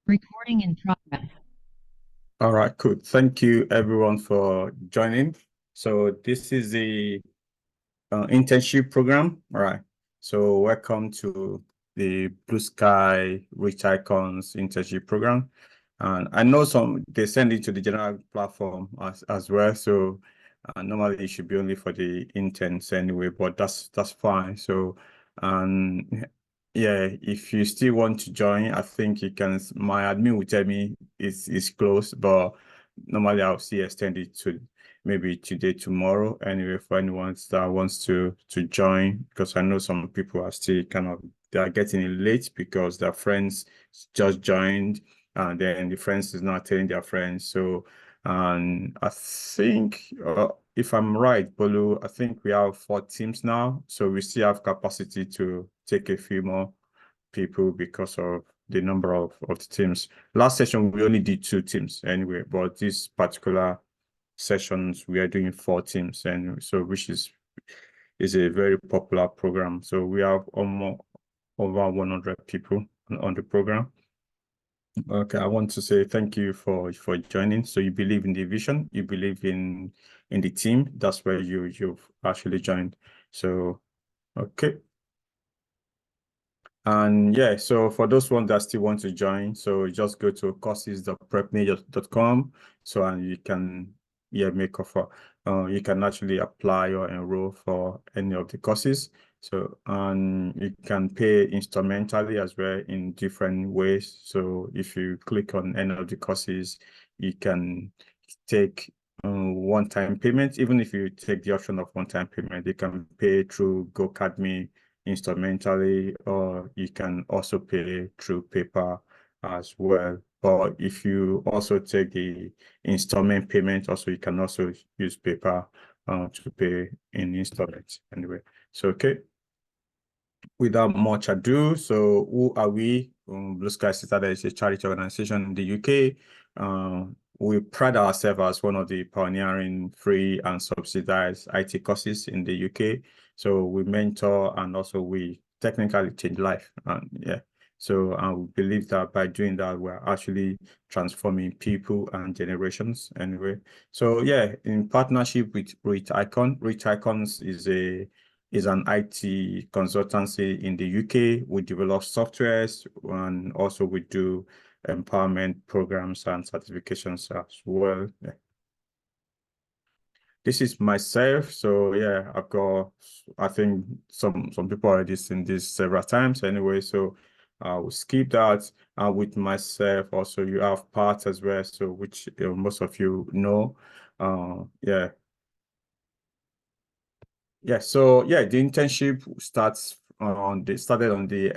Recording in progress. All right, cool. Thank you everyone for joining. So this is the internship program. All right. So welcome to the Blue Sky Rich Icons internship program. And I know they send it to the general platform as well. So normally it should be only for the interns anyway, but that's fine. So yeah, if you still want to join, I think you can. My admin will tell me it's closed, but normally I'll see extend it to maybe today, tomorrow. Anyway, for anyone that wants to join, because I know some people are still they are getting in late because their friends just joined, and then the friends is not telling their friends. So, and I think if I'm right, Bolu, I think we have 4 teams now, so we still have capacity to take a few more people because of the number of the teams. Last session, we only did 2 teams anyway, but this particular sessions, we are doing 4 teams, and so which is a very popular program. So we have almost over 100 people on the program. Okay, I want to say thank you for joining. So you believe in the vision, you believe in the team. That's where you've actually joined. So okay. And yeah, so for those ones that still want to join, so just go to courses.prepmajor.com. So and you can make offer. You can actually apply or enroll for any of the courses. So and you can pay instrumentally as well in different ways. So if you click on any of the courses, you can take one-time payment. Even if you take the option of one-time payment, you can pay through GoCardMe instrumentally, or you can also pay through paper as well. But if you also take the installment payment, also you can also use paper to pay in installments anyway. So okay, without much ado, so who are we? Blue Sky Citadel is a charity organization in the UK. We pride ourselves as one of the pioneering free and subsidized IT courses in the UK. So we mentor and also we technically change life. And yeah, so we believe that by doing that, we're actually transforming people and generations anyway. So yeah, in partnership with Rich Icon, Rich Icons is an IT consultancy in the UK. We develop softwares and also we do empowerment programs and certifications as well. Yeah. This is myself. So yeah, I've got, I think some people already seen this several times anyway. So I will skip that. With myself also, you have parts as well. So which most of you know. Yeah. Yeah, so yeah, the internship started on the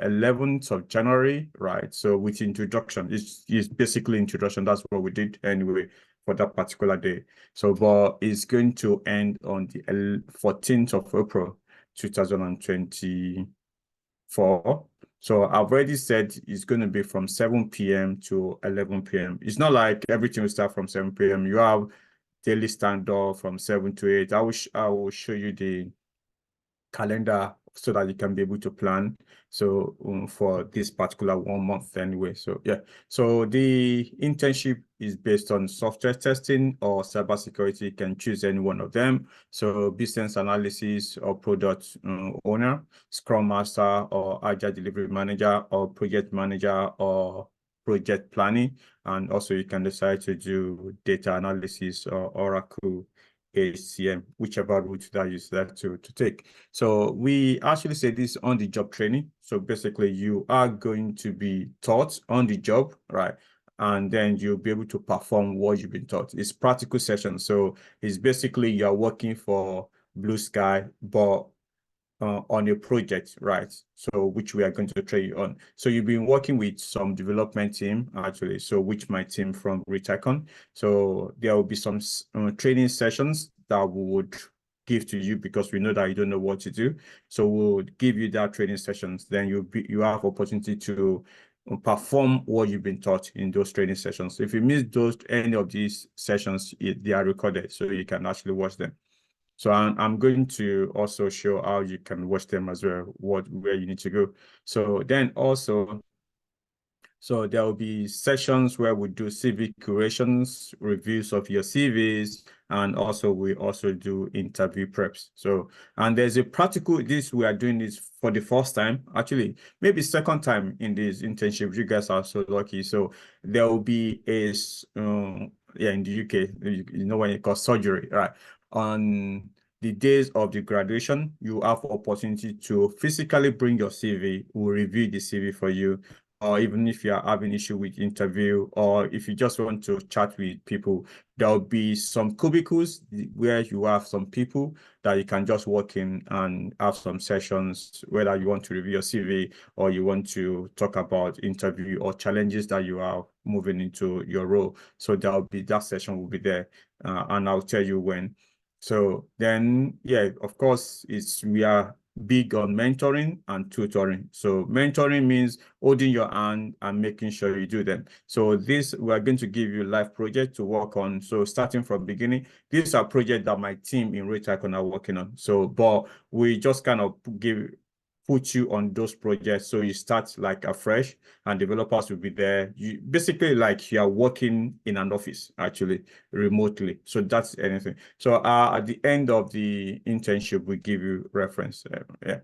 11th of January, right? So with introduction, it's basically introduction. That's what we did anyway for that particular day. So, but it's going to end on the 14th of April, 2024. So I've already said it's going to be from 7 p.m. to 11 p.m. It's not like everything will start from 7 p.m. You have daily stand-up from 7 to 8. I will show you the calendar so that you can be able to plan. So for this particular 1 month anyway. So yeah. So the internship is based on software testing or cybersecurity. You can choose any one of them. So business analysis or product owner, Scrum Master or Agile Delivery Manager or project manager or project planning. And also you can decide to do data analysis or Oracle HCM, whichever route that you select to take. So we actually say this on the job training. So basically you are going to be taught on the job, right? And then you'll be able to perform what you've been taught. It's practical session. So it's basically you're working for Blue Sky, but on a project, right? So which we are going to train you on. So you've been working with some development team actually. So which my team from Reachicon. So there will be some training sessions that we would give to you because we know that you don't know what to do. So we'll give you that training sessions. Then you have opportunity to perform what you've been taught in those training sessions. If you miss any of these sessions, they are recorded, so you can actually watch them. So I'm going to also show how you can watch them as well, where you need to go. So then also So there will be sessions where we do CV curations, reviews of your CVs, and also we also do interview preps. So, and there's a practical, this we are doing this for the first time, actually, maybe second time in this internship. You guys are so lucky. So there will be a, yeah, in the UK, you know when it calls surgery, right? On the days of the graduation, you have opportunity to physically bring your CV. We'll review the CV for you, or even if you are having issue with interview, or if you just want to chat with people, there'll be some cubicles where you have some people that you can just walk in and have some sessions, whether you want to review your CV or you want to talk about interview or challenges that you are moving into your role. So there'll be that session will be there, and I'll tell you when. So then, yeah, of course, we are big on mentoring and tutoring. So mentoring means holding your hand and making sure you do them. So this, we are going to give you live project to work on. So starting from beginning, these are projects that my team in Retycon are working on. So, but we just kind of put you on those projects so you start like afresh, and developers will be there. You basically like you are working in an office, actually remotely. So that's anything. So at the end of the internship, we give you reference. Yeah.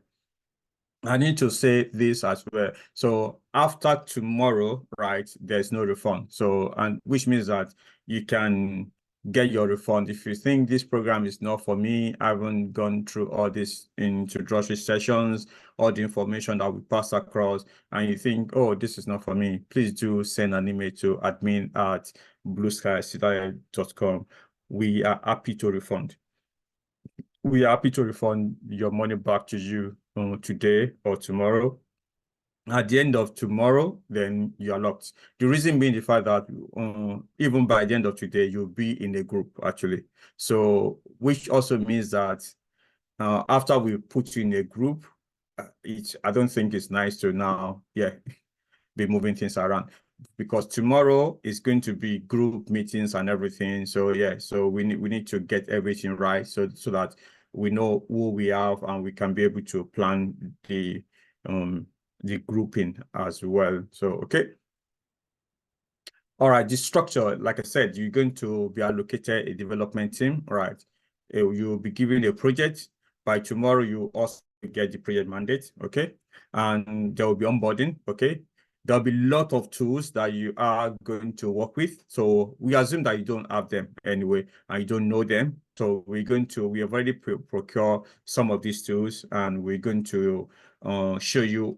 I need to say this as well. So after tomorrow, right, there's no refund. So, and which means that you can get your refund. If you think this program is not for me, I haven't gone through all this introductory sessions, all the information that we pass across, and you think, oh, this is not for me, please do send an email to admin@blueskycedar.com. We are happy to refund. We are happy to refund your money back to you today or tomorrow. At the end of tomorrow, then you are locked. The reason being the fact that even by the end of today, you'll be in a group, actually. So, which also means that after we put you in a group, I don't think it's nice to now, yeah, be moving things around, because tomorrow is going to be group meetings and everything. So yeah, so we need to get everything right, so that we know who we have and we can be able to plan the grouping as well. So okay. All right, the structure, like I said, you're going to be allocated a development team, right? You'll be given a project. By tomorrow, you also get the project mandate, okay? And there will be onboarding, okay? There'll be a lot of tools that you are going to work with. So we assume that you don't have them anyway, and you don't know them. So we have already procured some of these tools, and we're going to show you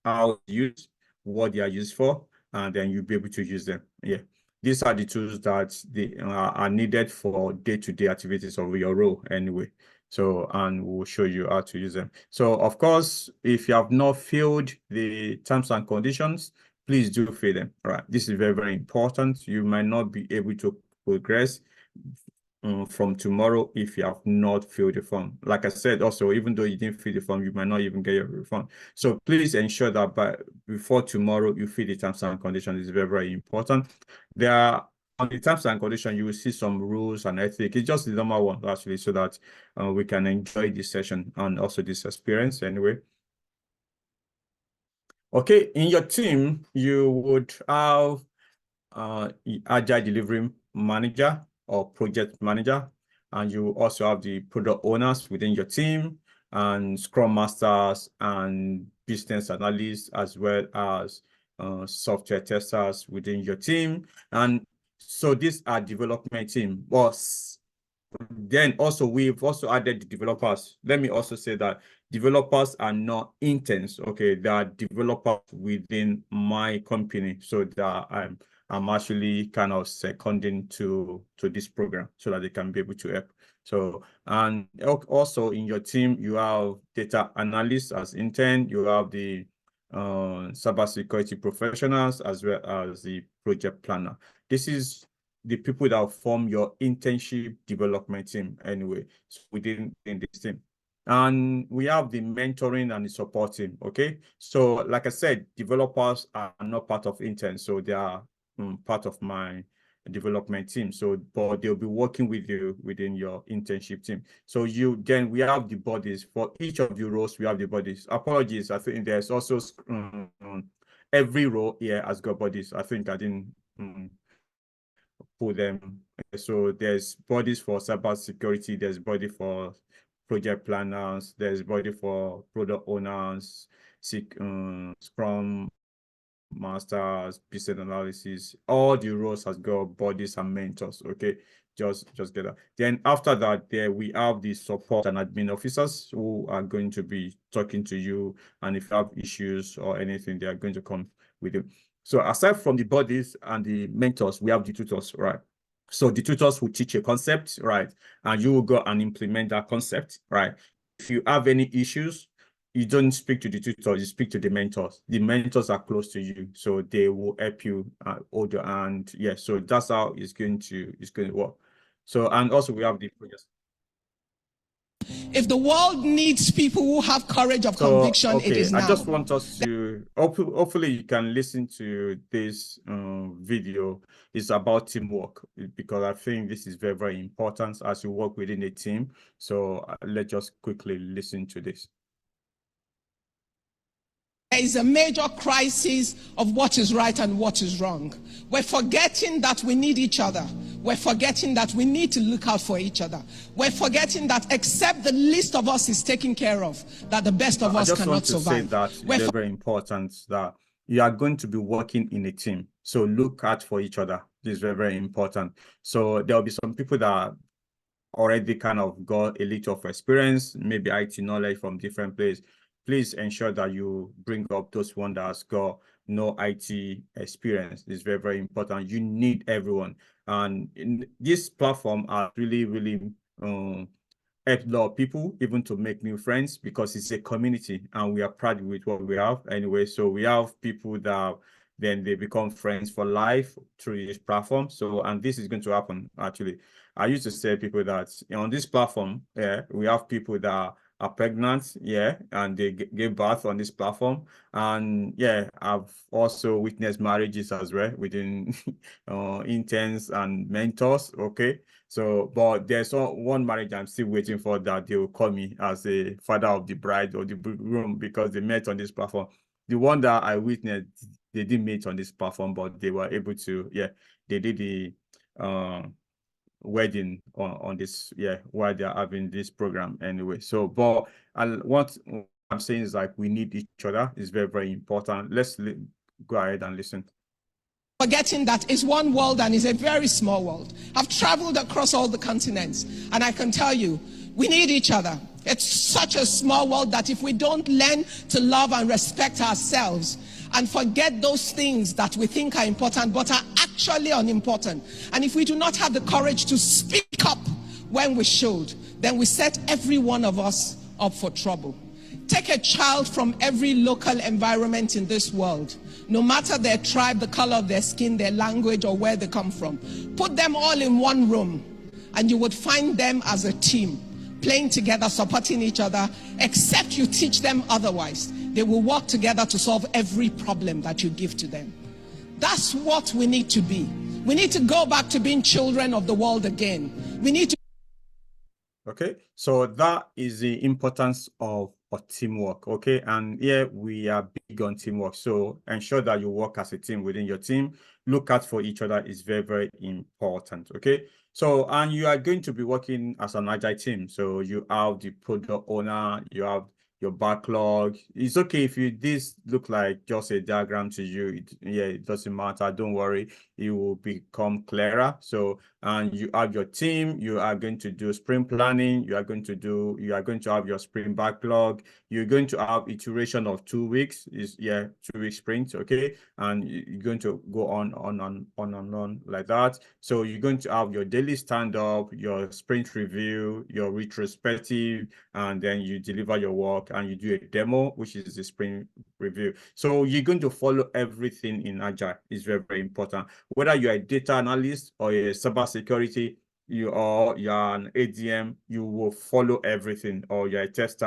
how to use, what they are used for, and then you'll be able to use them. Yeah, these are the tools that are needed for day-to-day activities of your role anyway. So, and we'll show you how to use them. So, of course, if you have not filled the terms and conditions, please do fill them. All right, this is very, very important. You might not be able to progress from tomorrow if you have not filled the form. Like I said, also, even though you didn't fill the form, you might not even get your refund. So please ensure that before tomorrow you fill the terms and conditions. Is very, very important. There are, on the terms and conditions, you will see some rules and ethics. It's just the normal one, actually, so that we can enjoy this session and also this experience anyway. Okay, in your team, you would have agile delivery manager or project manager, and you also have the product owners within your team, and scrum masters and business analysts, as well as software testers within your team. And so these are development team. But then also we've also added the developers. Let me also say that developers are not interns. Okay, they are developers within my company. So that I'm actually kind of seconding to this program so that they can be able to help. So, and also in your team, you have data analysts as intern, you have the cybersecurity professionals, as well as the project planner. This is the people that form your internship development team anyway, so within this team. And we have the mentoring and the support team, okay? So like I said, developers are not part of interns, so they are part of my development team. So, but they'll be working with you within your internship team. So we have the bodies for each of the roles. We have the bodies. Apologies, I think there's also every role here has got bodies. I think I didn't put them. So there's bodies for cybersecurity, there's body for project planners, there's body for product owners, Scrum masters, business analysis. All the roles has got bodies and mentors. Okay, just get that. Then after that, there we have the support and admin officers who are going to be talking to you, and if you have issues or anything, they are going to come with you. So aside from the bodies and the mentors, we have the tutors, right? So the tutors will teach a concept, right? And you will go and implement that concept, right? If you have any issues, you don't speak to the tutors, you speak to the mentors. The mentors are close to you, so they will help you hold your hand. Yeah, so that's how it's going to work. So, and also we have the projects. If the world needs people who have courage of conviction, okay, it is now. I just want us to, hopefully you can listen to this video. It's about teamwork, because I think this is very, very important as you work within a team. So let's just quickly listen to this. There is a major crisis of what is right and what is wrong. We're forgetting that we need each other. We're forgetting that we need to look out for each other. We're forgetting that except the least of us is taken care of, that the best of us cannot survive. I just want to say that it's very important that you are going to be working in a team. So look out for each other. This is very, very important. So there'll be some people that already kind of got a little of experience, maybe IT knowledge from different places. Please ensure that you bring up those one that has got no IT experience. It's very, very important. You need everyone. And in this platform are really, really help a lot of people even to make new friends, because it's a community and we are proud with what we have anyway. So we have people that then they become friends for life through this platform. So, and this is going to happen actually. I used to say people that on this platform, yeah, we have people that are pregnant, yeah, and they give birth on this platform. And yeah, I've also witnessed marriages as well within interns and mentors. Okay, so but there's one marriage I'm still waiting for, that they will call me as a father of the bride or the groom, because they met on this platform. The one that I witnessed, they didn't meet on this platform, but they were able to, yeah, they did the wedding on this, yeah, while they're having this program anyway. So but what I'm saying is, like, we need each other. It's very, very important. Let's go ahead and listen. Forgetting that it's one world and it's a very small world. I've traveled across all the continents, and I can tell you, we need each other. It's such a small world that if we don't learn to love and respect ourselves and forget those things that we think are important but are actually unimportant, and if we do not have the courage to speak up when we should, then we set every one of us up for trouble. Take a child from every local environment in this world, no matter their tribe, the color of their skin, their language, or where they come from. Put them all in one room, and you would find them as a team, playing together, supporting each other, except you teach them otherwise. They will work together to solve every problem that you give to them. That's what we need to be. We need to go back to being children of the world again. We need to. Okay, so that is the importance of teamwork. Okay, and here we are big on teamwork. So ensure that you work as a team within your team. Look out for each other is very, very important. Okay, so and you are going to be working as an agile team. So you have the product owner, you have your backlog. It's okay if this look like just a diagram to you. It doesn't matter. Don't worry, it will become clearer. So, and you have your team. You are going to do sprint planning. You are going to have your sprint backlog. You're going to have iteration of 2 weeks. 2-week sprint. Okay, and you're going to go on like that. So you're going to have your daily stand-up, your sprint review, your retrospective, and then you deliver your work and you do a demo, which is the sprint review. So you're going to follow everything in Agile. It's very, very important. Whether you're a data analyst or a cybersecurity, you're an ADM, you will follow everything, or you're a tester,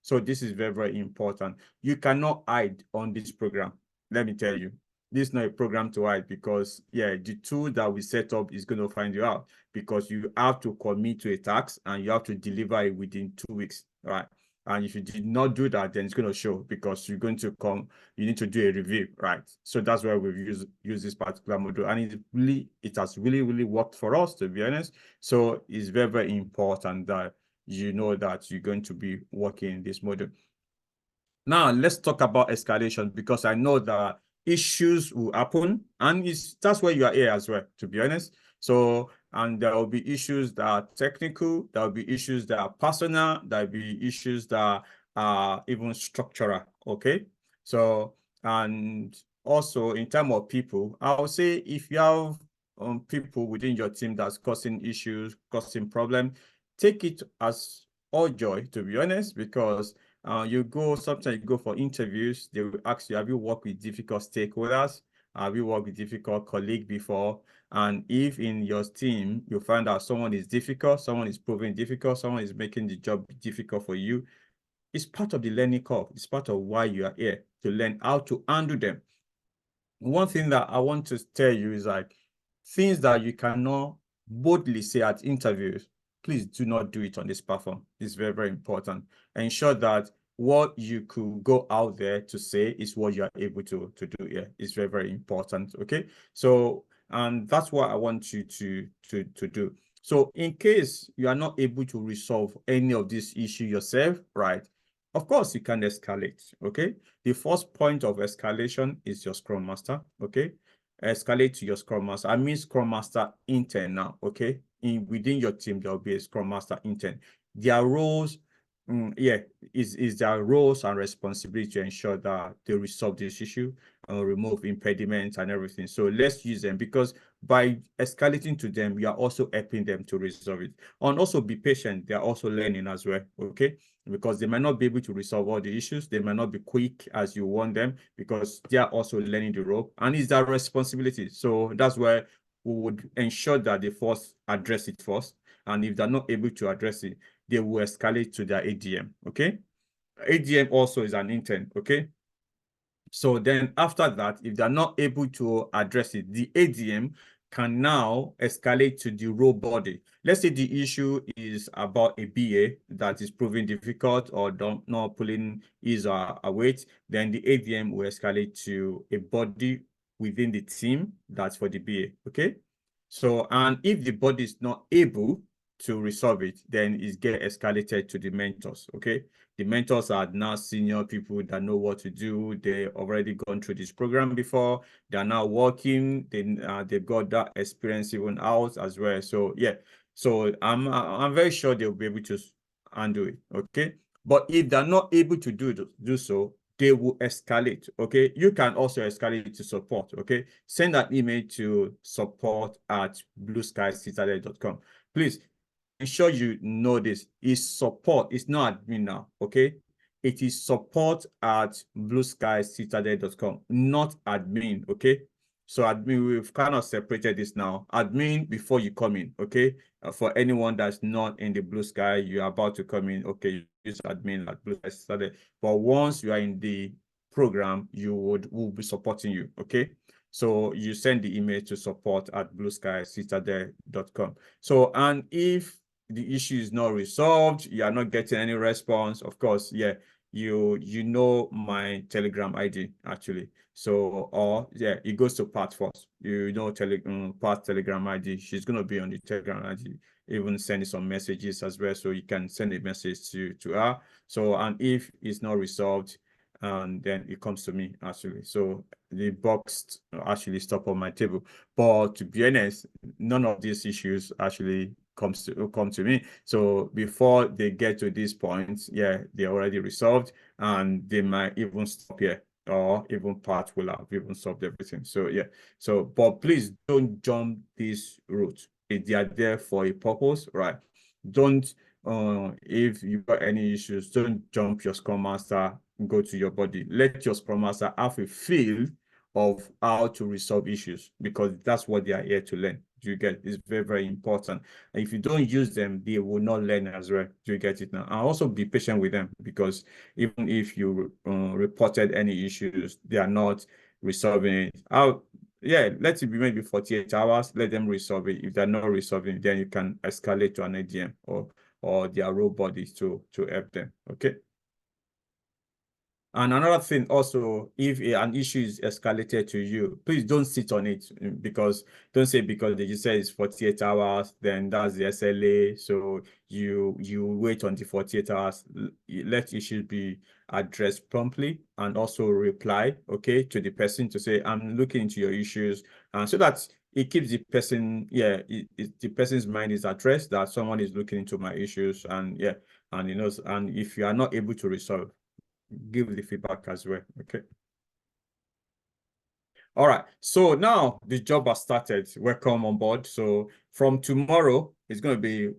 so this is very, very important. You cannot hide on this program. Let me tell you, this is not a program to hide, because the tool that we set up is going to find you out, because you have to commit to a task and you have to deliver it within 2 weeks. All right. And if you did not do that, then it's going to show, because you're going to come, you need to do a review, right? So that's why we've used this particular module. And it has really, really worked for us, to be honest. So it's very, very important that you know that you're going to be working in this module. Now, let's talk about escalation, because I know that issues will happen, and that's why you are here as well, to be honest. So, and there will be issues that are technical, there will be issues that are personal, there will be issues that are even structural, okay? So, and also in terms of people, I would say if you have people within your team that's causing issues, causing problems, take it as all joy, to be honest, because sometimes you go for interviews, they will ask you, have you worked with difficult stakeholders? Have you worked with difficult colleagues before? And if in your team, you find out someone is difficult, someone is proving difficult, someone is making the job difficult for you, it's part of the learning curve. It's part of why you are here, to learn how to handle them. One thing that I want to tell you is like, things that you cannot boldly say at interviews, please do not do it on this platform. It's very, very important. Ensure that what you could go out there to say is what you are able to do here. It's very, very important. Okay. So, and that's what I want you to do. So in case you are not able to resolve any of this issue yourself, right? Of course, you can escalate. Okay. The first point of escalation is your Scrum Master. Okay. Escalate to your Scrum Master. I mean Scrum Master intern now. Okay. Within your team, there will be a Scrum Master intern. Their roles, is their roles and responsibility to ensure that they resolve this issue and remove impediments and everything. So let's use them, because by escalating to them, you are also helping them to resolve it. And also be patient. They are also learning as well. Okay. Because they might not be able to resolve all the issues. They might not be quick as you want them, because they are also learning the rope, and it's their responsibility. So that's why we would ensure that they first address it first. And if they're not able to address it, they will escalate to their ADM, okay? ADM also is an intern, okay? So then after that, if they're not able to address it, the ADM can now escalate to the role body. Let's say the issue is about a BA that is proving difficult or not pulling his or her weight, then the ADM will escalate to a body within the team that's for the BA, okay? So, and if the body is not able to resolve it, then it get escalated to the mentors, okay? The mentors are now senior people that know what to do. They already gone through this program before. They are now working. They've got that experience even out as well. So yeah, so I'm very sure they'll be able to handle it, okay? But if they're not able to do so, they will escalate, okay? You can also escalate to support, okay? Send an email to support@blueskycitadel.com. Please ensure you know this. Is support, it's not admin now, okay? It is support@blueskycitadel.com, not admin, okay? So admin, we've kind of separated this now. Admin before you come in, okay? For anyone that's not in the Blue Sky, you're about to come in, okay, use admin at Blue Sky Citadel. But once you are in the program, we'll be supporting you, okay? So you send the email to support@blueskycitadel.com. So, and if the issue is not resolved, you are not getting any response, of course, yeah, you know my Telegram ID actually. So, or yeah, it goes to Pat first. You know Pat Telegram ID. She's gonna be on the Telegram ID. Even send some messages as well, so you can send a message to her. So, and if it's not resolved, and then it comes to me actually. So the box actually stop on my table. But to be honest, none of these issues actually come to me. So before they get to this point, yeah, they're already resolved, and they might even stop here, or even part will have even solved everything. So yeah, so but please don't jump this route. They are there for a purpose, right? Don't if you got any issues, don't jump your Scrum Master, go to your body. Let your Scrum Master have a feel of how to resolve issues, because that's what they are here to learn. Do you get? It's very, very important. And if you don't use them, they will not learn as well. Do you get it now? And also be patient with them, because even if you reported any issues, they are not resolving it. Yeah, let it be maybe 48 hours. Let them resolve it. If they're not resolving it, then you can escalate to an ADM or their role bodies to help them. Okay. And another thing also, if an issue is escalated to you, please don't sit on it, because don't say because they just say it's 48 hours, then that's the SLA. So you wait until 48 hours. Let issues be addressed promptly, and also reply, okay, to the person to say, I'm looking into your issues, and so that it keeps the person, the person's mind is addressed, that someone is looking into my issues, and and and if you are not able to resolve, give the feedback as well. Okay. All right. So now the job has started. Welcome on board. So from tomorrow, it's going to be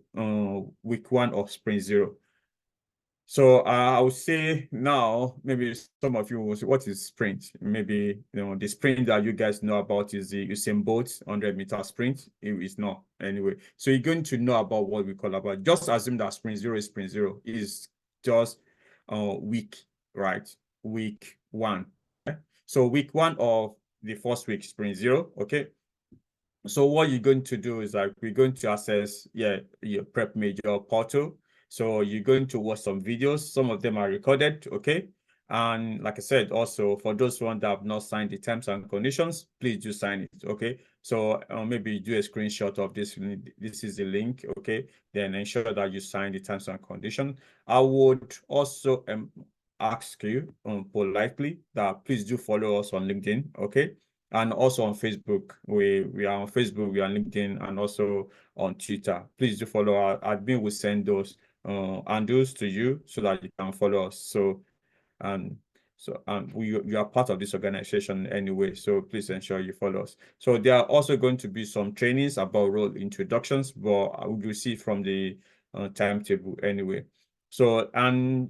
week 1 of Sprint 0. So I would say now, maybe some of you will say, what is sprint? Maybe the sprint that you guys know about is the Usain Bolt 100-meter sprint. It is not anyway. So you're going to know about what we call about. Just assume that Sprint 0 is Sprint 0. Is just week, right? Week 1. Okay? So week 1 of the first week, Sprint 0. Okay. So what you're going to do is like we're going to access your Prep Major portal. So you're going to watch some videos. Some of them are recorded, okay? And like I said, also for those ones that have not signed the terms and conditions, please do sign it, okay? So maybe do a screenshot of this. This is the link, okay? Then ensure that you sign the terms and conditions. I would also ask you politely that please do follow us on LinkedIn, okay? And also on Facebook. We are on Facebook, we are on LinkedIn, and also on Twitter. Please do follow our admin. Will send those handles to you so that you can follow us. So you are part of this organization anyway, so please ensure you follow us. So there are also going to be some trainings about role introductions, but I will see from the timetable anyway. So, and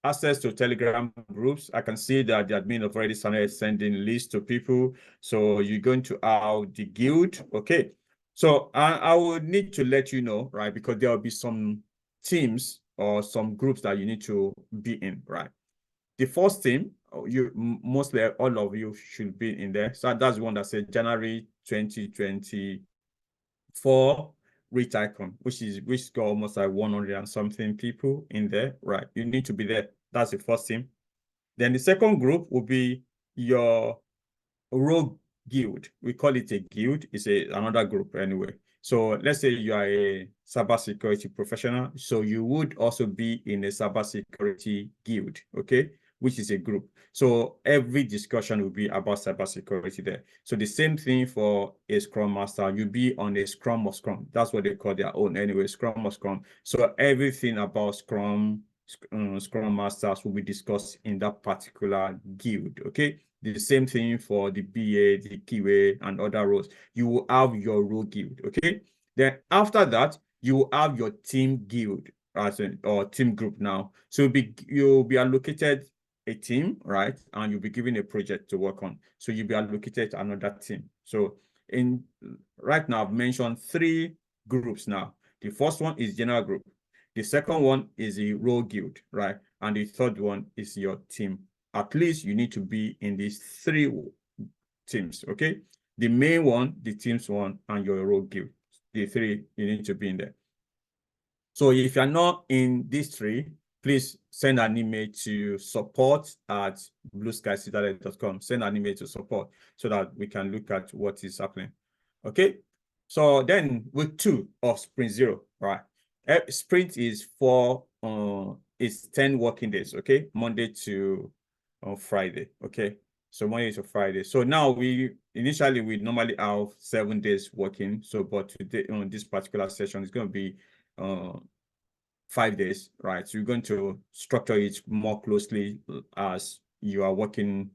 access to Telegram groups. I can see that the admin have already started sending lists to people. So you're going to have the guild, okay? So I would need to let you know, right? Because there will be some teams or some groups that you need to be in, right? The first team, mostly all of you should be in there. So that's the one that said January 2024 reach icon, which got almost like 100 and something people in there, right? You need to be there. That's the first team. Then the second group will be your rogue guild. We call it a guild. It's another group anyway. So let's say you are a cybersecurity professional. So you would also be in a cybersecurity guild, okay? Which is a group. So every discussion will be about cybersecurity there. So the same thing for a Scrum Master. You'll be on a Scrum or Scrum. That's what they call their own anyway, Scrum or Scrum. So everything about Scrum Masters will be discussed in that particular guild, okay? The same thing for the BA, the QA, and other roles. You will have your role guild, okay? Then after that, you will have your team guild, or team group now. So you'll be allocated a team, right? And you'll be given a project to work on. So you'll be allocated another team. So right now, I've mentioned 3 groups now. The first one is general group. The second one is the role guild, right? And the third one is your team. At least you need to be in these 3 teams, okay? The main one, the teams one, and your role guild. The 3, you need to be in there. So if you're not in these 3, please send an email to support@blueskycitadel.com. Send an email to support so that we can look at what is happening. Okay? So then week 2 of Sprint 0, right? Sprint is it's 10 working days, okay? Monday to Friday, okay? So Monday to Friday. So now initially we normally have 7 days working. So but today on this particular session is going to be 5 days, right? So you're going to structure it more closely as you are working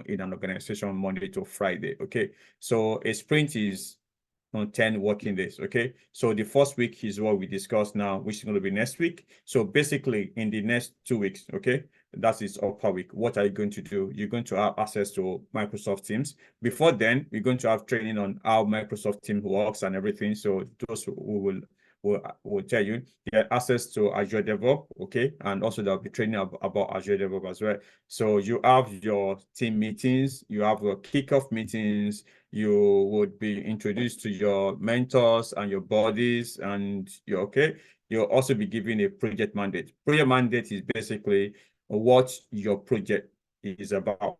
in an organization Monday to Friday, okay? So a sprint is on 10 working days, okay? So the first week is what we discussed now, which is going to be next week. So basically in the next 2 weeks, okay, that is upper week. What are you going to do? You're going to have access to Microsoft Teams. Before then, we're going to have training on how Microsoft Teams works and everything. So those who will tell you. You have access to Azure DevOps, okay? And also there'll be training about Azure DevOps as well. So you have your team meetings, you have your kickoff meetings, you would be introduced to your mentors and your buddies, and you're okay. You'll also be given a project mandate. Project mandate is basically what your project is about,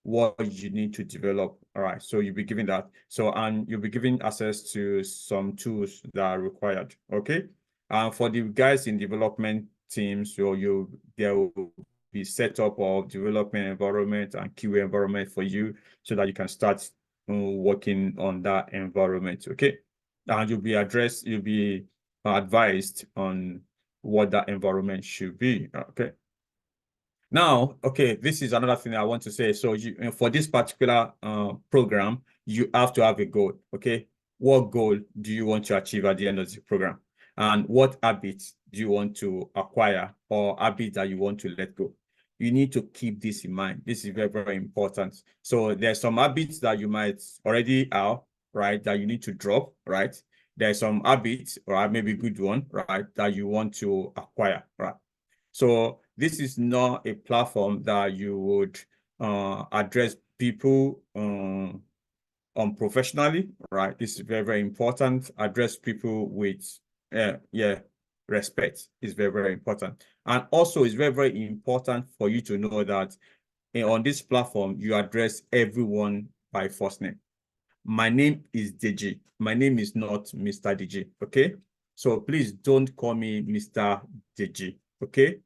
what you need to develop. All right, so you'll be given that. So, and you'll be given access to some tools that are required. Okay. And for the guys in development teams, so there will be set up of development environment and QA environment for you so that you can start working on that environment. Okay. And you'll be advised on what that environment should be. Okay. Now, okay, this is another thing I want to say. So for this particular program, you have to have a goal, okay? What goal do you want to achieve at the end of the program? And what habits do you want to acquire or habits that you want to let go? You need to keep this in mind. This is very, very important. So there's some habits that you might already have, right, that you need to drop, right? There's some habits, or maybe good one, right, that you want to acquire, right? So this is not a platform that you would address people unprofessionally, right? This is very, very important. Address people with, respect is very, very important. And also it's very, very important for you to know that on this platform, you address everyone by first name. My name is Deji. My name is not Mr. Deji, okay? So please don't call me Mr. Deji, okay?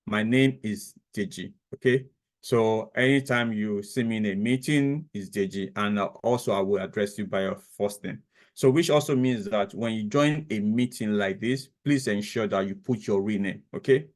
My name is Deji, okay? So anytime you see me in a meeting, it's Deji, and also I will address you by your first name. So which also means that when you join a meeting like this, please ensure that you put your real name, okay?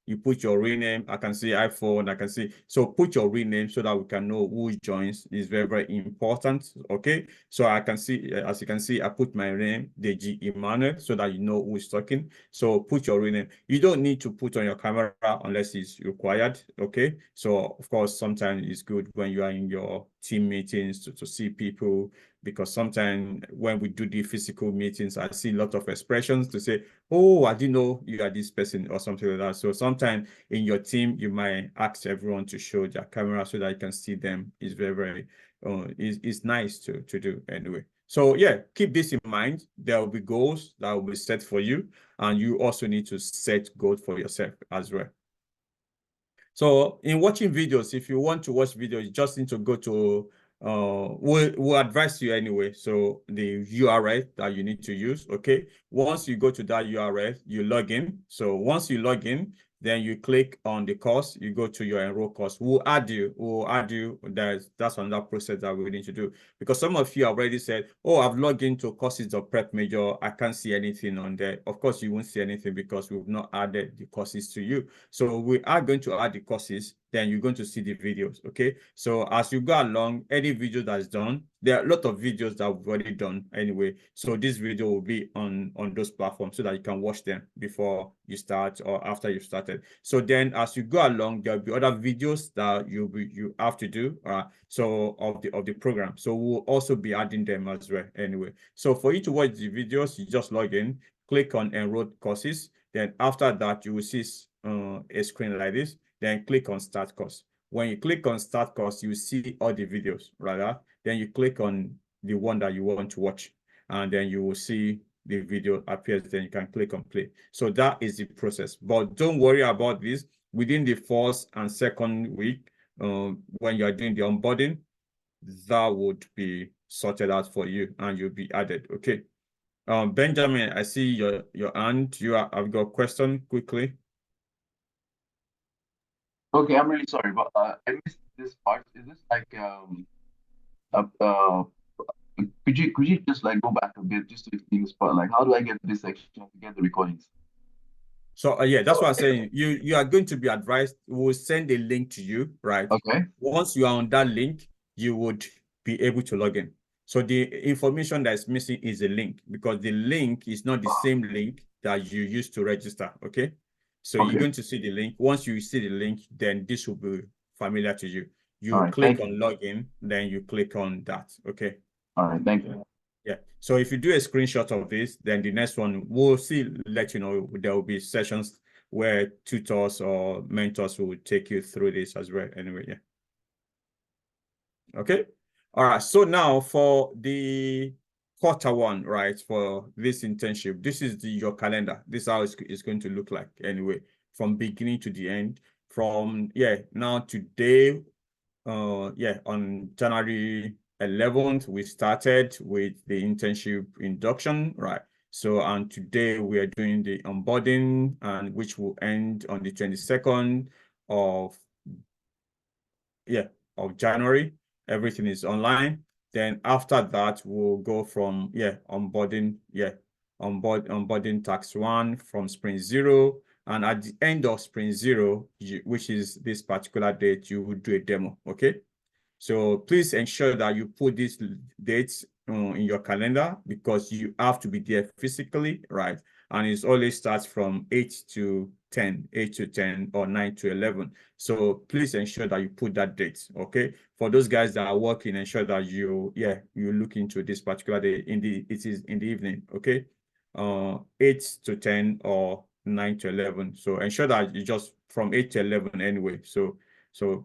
You put your real name. I can see iPhone, I can see. So put your real name so that we can know who joins. Is very, very important. Okay. So I can see, as you can see, I put my name, Deji Emmanuel, so that you know who is talking. So put your real name. You don't need to put on your camera unless it's required. Okay. So of course, sometimes it's good when you are in your team meetings to see people, because sometimes when we do the physical meetings, I see a lot of expressions to say, oh, I didn't know you are this person or something like that. So sometimes in your team, you might ask everyone to show their camera so that you can see them. It's very, very, it's nice to do anyway. So yeah, keep this in mind. There will be goals that will be set for you, and you also need to set goals for yourself as well. So in watching videos, if you want to watch videos, you just need to go to we'll advise you anyway. So the URL that you need to use, okay? Once you go to that URL, you log in. So once you log in, then you click on the course, you go to your enroll course. We'll add you. That's another process that we need to do. Because some of you already said, oh, I've logged into courses of prep major. I can't see anything on there. Of course, you won't see anything because we've not added the courses to you. So we are going to add the courses, then you're going to see the videos, okay? So as you go along, any video that's done, there are a lot of videos that we've already done anyway. So this video will be on those platforms so that you can watch them before you start or after you've started. So then as you go along, there'll be other videos that you have to do, so of the program. So we'll also be adding them as well anyway. So for you to watch the videos, you just log in, click on enroll courses. Then after that, you will see a screen like this. Then click on start course. When you click on start course, you see all the videos, right? Then you click on the one that you want to watch, and then you will see the video appears. Then you can click on play. So that is the process. But don't worry about this. Within the first and second week, when you are doing the onboarding, that would be sorted out for you and you'll be added. Okay. Benjamin, I see your hand. I've got a question quickly. Okay, I'm really sorry, but I missed this part. Is this like could you just like go back a bit just to explain this part? Like, how do I get to this section to get the recordings? So yeah, that's what I'm saying. You are going to be advised. We'll send a link to you, right? Okay. Once you are on that link, you would be able to log in. So the information that's missing is a link, because the link is not the same link that you used to register. Okay. So Okay. you're going to see the link. Once you see the link, then this will be familiar to you. You All right, click on login, then you click on that. Okay. All right, thank you. Yeah. So if you do a screenshot of this, then the next one we'll let you know there will be sessions where tutors or mentors will take you through this as well. Anyway, yeah. Okay. All right. So now for the Q1, right, for this internship, this is your calendar. This is how it's going to look like anyway, from beginning to the end. from now today, on January 11th, we started with the internship induction, right? So, and today we are doing the onboarding, and which will end on the 22nd of January. Everything is online. Then after that, we'll go from onboarding tax 1 from sprint 0. And at the end of sprint 0, which is this particular date, you will do a demo. Okay. So please ensure that you put these dates in your calendar, because you have to be there physically, right? And it always starts from 8 to 10 or 9 to 11. So please ensure that you put that date, okay? For those guys that are working, ensure that you look into this particular day it is in the evening, okay? 8 to 10 or 9 to 11. So ensure that you just from 8 to 11 anyway. So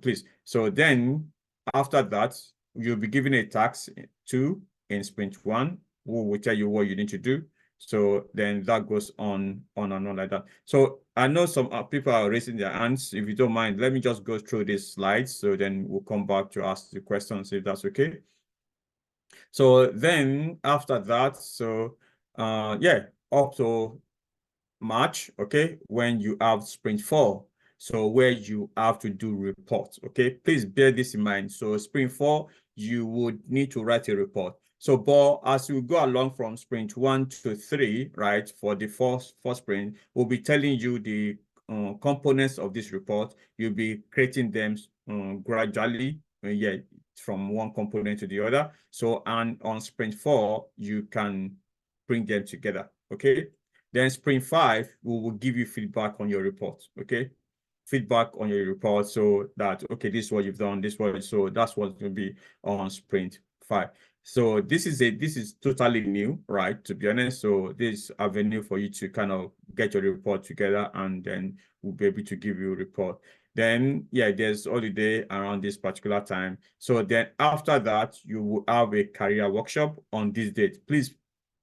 please. So then after that, you'll be given a task 2 in sprint 1, who will tell you what you need to do. So then that goes on and on like that. So I know some people are raising their hands. If you don't mind, let me just go through these slides. So then we'll come back to ask the questions, if that's okay. So then after that, so up to March, okay, when you have sprint 4. So where you have to do reports, okay? Please bear this in mind. So sprint 4, you would need to write a report. So, but as you go along from sprint 1 to 3, right, for the first sprint, we'll be telling you the components of this report. You'll be creating them gradually, from one component to the other. So, and on sprint 4, you can bring them together, okay? Then sprint 5, we will give you feedback on your report, okay? Feedback on your report, so that, okay, this is what you've done, so that's what's going to be on sprint 5. So this is totally new, right, to be honest. So this avenue for you to kind of get your report together, and then we'll be able to give you a report. Then, there's holiday around this particular time. So then after that, you will have a career workshop on this date. Please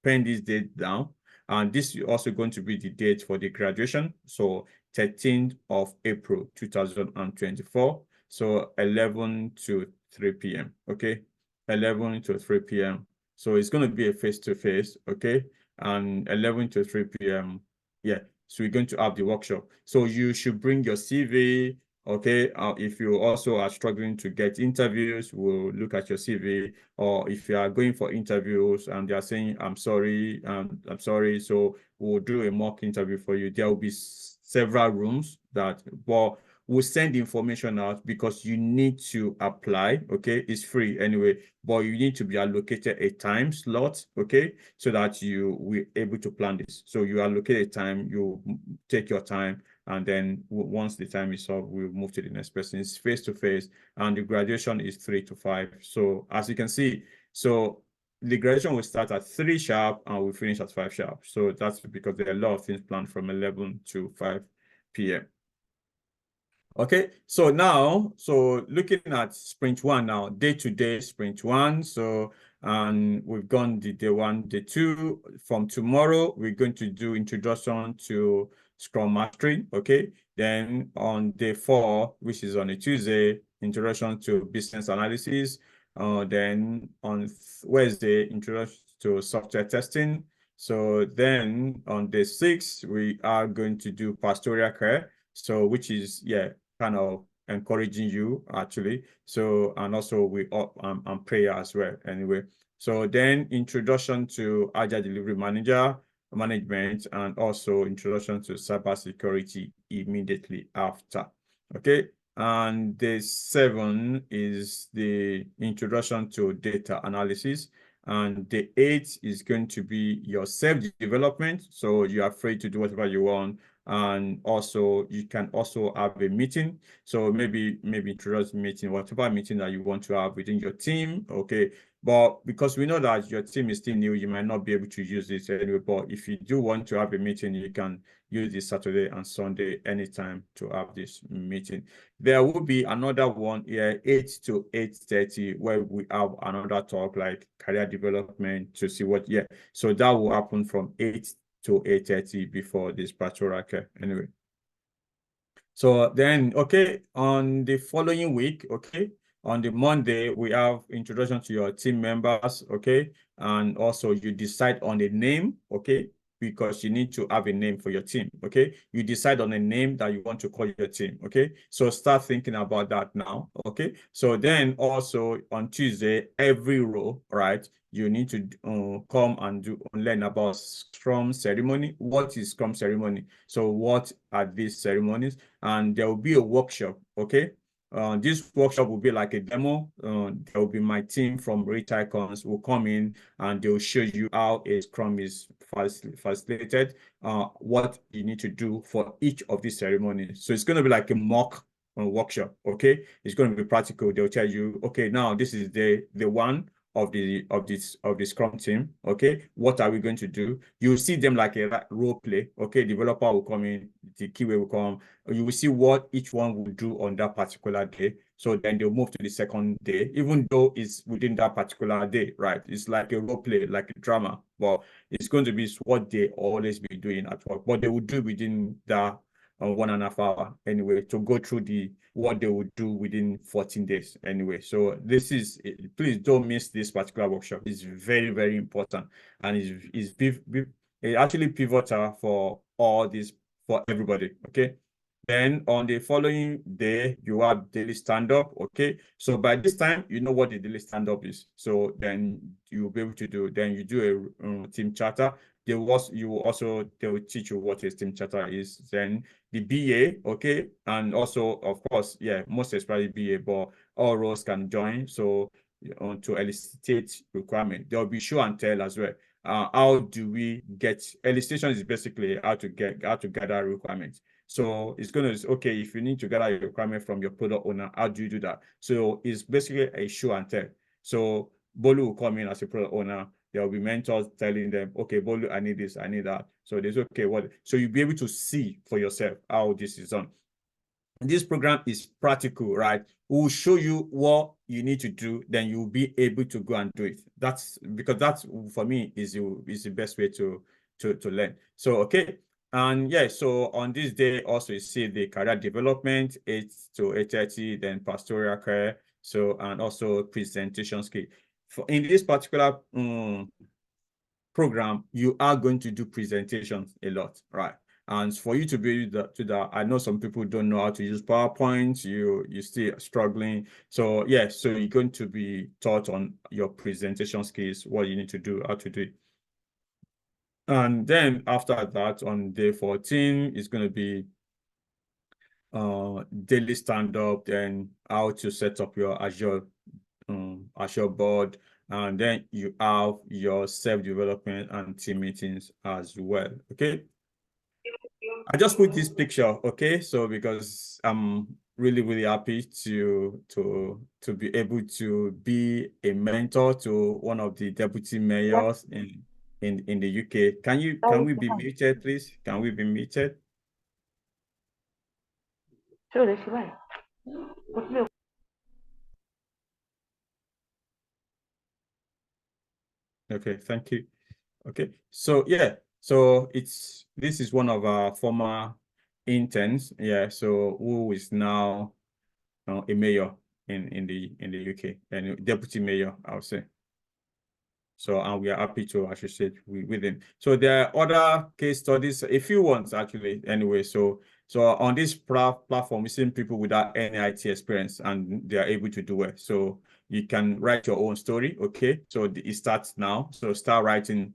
pen this date down. And this is also going to be the date for the graduation. So 13th of April, 2024. So 11 to 3 p.m. Okay, 11 to 3 p.m. So it's going to be a face-to-face, okay? And 11 to 3 p.m. So we're going to have the workshop. So you should bring your CV, okay? If you also are struggling to get interviews, we'll look at your CV. Or if you are going for interviews and they are saying, I'm sorry, so we'll do a mock interview for you. There will be several rooms but we'll send information out, because you need to apply, okay? It's free anyway, but you need to be allocated a time slot, okay? So that you will able to plan this. So you allocate a time, you take your time, and then once the time is up, we'll move to the next person. It's face-to-face, and the graduation is 3 to 5. So as you can see, so the graduation will start at 3 sharp and we'll finish at 5 sharp. So that's because there are a lot of things planned from 11 to 5 p.m. Okay, so now, so looking at sprint 1 now, day-to-day sprint 1. So, and we've gone the day 1, day 2. From tomorrow, we're going to do introduction to Scrum Mastery, okay? Then on day 4, which is on a Tuesday, introduction to business analysis. Then on Wednesday, introduction to software testing. So then on day 6, we are going to do pastoral care. So which is, kind of encouraging you actually. So, and also we and prayer as well anyway. So then introduction to Agile Delivery Management, and also introduction to cybersecurity immediately after. Okay. And day 7 is the introduction to data analysis. And day 8 is going to be your self-development. So you are free to do whatever you want. And also you can also have a meeting. So maybe introduce meeting, whatever meeting that you want to have within your team. Okay. But because we know that your team is still new, you might not be able to use this anyway. But if you do want to have a meeting, you can use this Saturday and Sunday anytime to have this meeting. There will be another one here, 8 to 8:30, where we have another talk like career development to see what, so that will happen from 8 to 8:30 before this pastoral care anyway. So then, okay, on the following week, okay, on the Monday, we have introduction to your team members, okay, and also you decide on a name, okay, because you need to have a name for your team, okay? You decide on a name that you want to call your team, okay? So start thinking about that now, okay? So then also on Tuesday, every row, right, you need to come and learn about Scrum ceremony. What is Scrum ceremony? So what are these ceremonies? And there will be a workshop, okay? This workshop will be like a demo. There will be my team from Rate Icons will come in and they will show you how a Scrum is facilitated, what you need to do for each of these ceremonies. So it's going to be like a mock workshop, okay? It's going to be practical. They'll tell you, okay, now this is the one of the Scrum team. Okay, what are we going to do? You will see them like a role play. Okay, developer will come in, the QA will come. You will see what each one will do on that particular day. So then they'll move to the second day, even though it's within that particular day, right? It's like a role play, like a drama, but it's going to be what they always be doing at work. But they will do within that 1.5 hours anyway to go through what they would do within 14 days anyway. So this is, please don't miss this particular workshop. It's very, very important, and it's actually pivotal for all this, for everybody, okay? Then on the following day, you have daily stand-up, okay? So by this time, you know what the daily stand-up is. So then you'll be able to do, then you do a team charter. They will teach you what a team charter is. Then the BA, okay? And also, of course, yeah, most especially BA, but all roles can join. So to elicit requirement, there will be show and tell as well. How do we get, elicitation is basically how to gather requirements. So it's going to, okay, if you need to gather your requirement from your product owner, how do you do that? So it's basically a show and tell. So Bolu will come in as a product owner. There will be mentors telling them, okay, Bolu, I need this, I need that. So there's, okay, what? So you'll be able to see for yourself how this is done. And this program is practical, right? We will show you what you need to do, then you'll be able to go and do it. That's because that's, for me, is the best way to learn. So, okay. And yeah, so on this day also you see the career development, 8 to 8:30, then pastoral care, so, and also presentation skill. In this particular program, you are going to do presentations a lot, right? And for you to be able to do that, I know some people don't know how to use PowerPoint, you're still struggling. So yeah, so you're going to be taught on your presentation skills, what you need to do, how to do it. And then after that, on day 14, it's going to be daily stand-up, then how to set up your Azure board, and then you have your self-development and team meetings as well. Okay, I just put this picture, okay, so because I'm really, really happy to be able to be a mentor to one of the deputy mayors in the UK. Can we be muted, please? Can we be muted? Okay, thank you. Okay, so yeah, so this is one of our former interns, yeah, so who is now a mayor in the UK, and deputy mayor, I would say. So, and we are happy to associate with him. So there are other case studies, a few ones actually, anyway. So on this platform, we've seen people without any IT experience and they are able to do it. So you can write your own story, okay? So it starts now. So start writing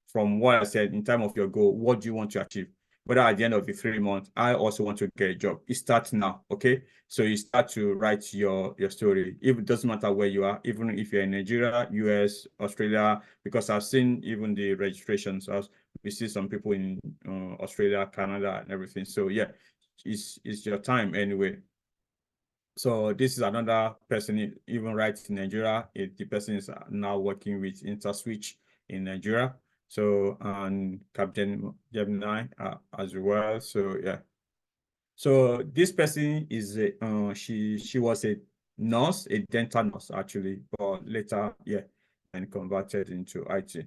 from what I said in terms of your goal, what do you want to achieve? Whether at the end of the 3 months, I also want to get a job. It starts now, okay? So you start to write your story. It doesn't matter where you are, even if you're in Nigeria, US, Australia, because I've seen even the registrations. We see some people in Australia, Canada, and everything. So yeah, it's your time anyway. So this is another person, even right in Nigeria. The person is now working with InterSwitch in Nigeria. So, and Captain Gemini as well. So yeah. So this person is she was a nurse, a dental nurse actually, but later, yeah, and converted into IT.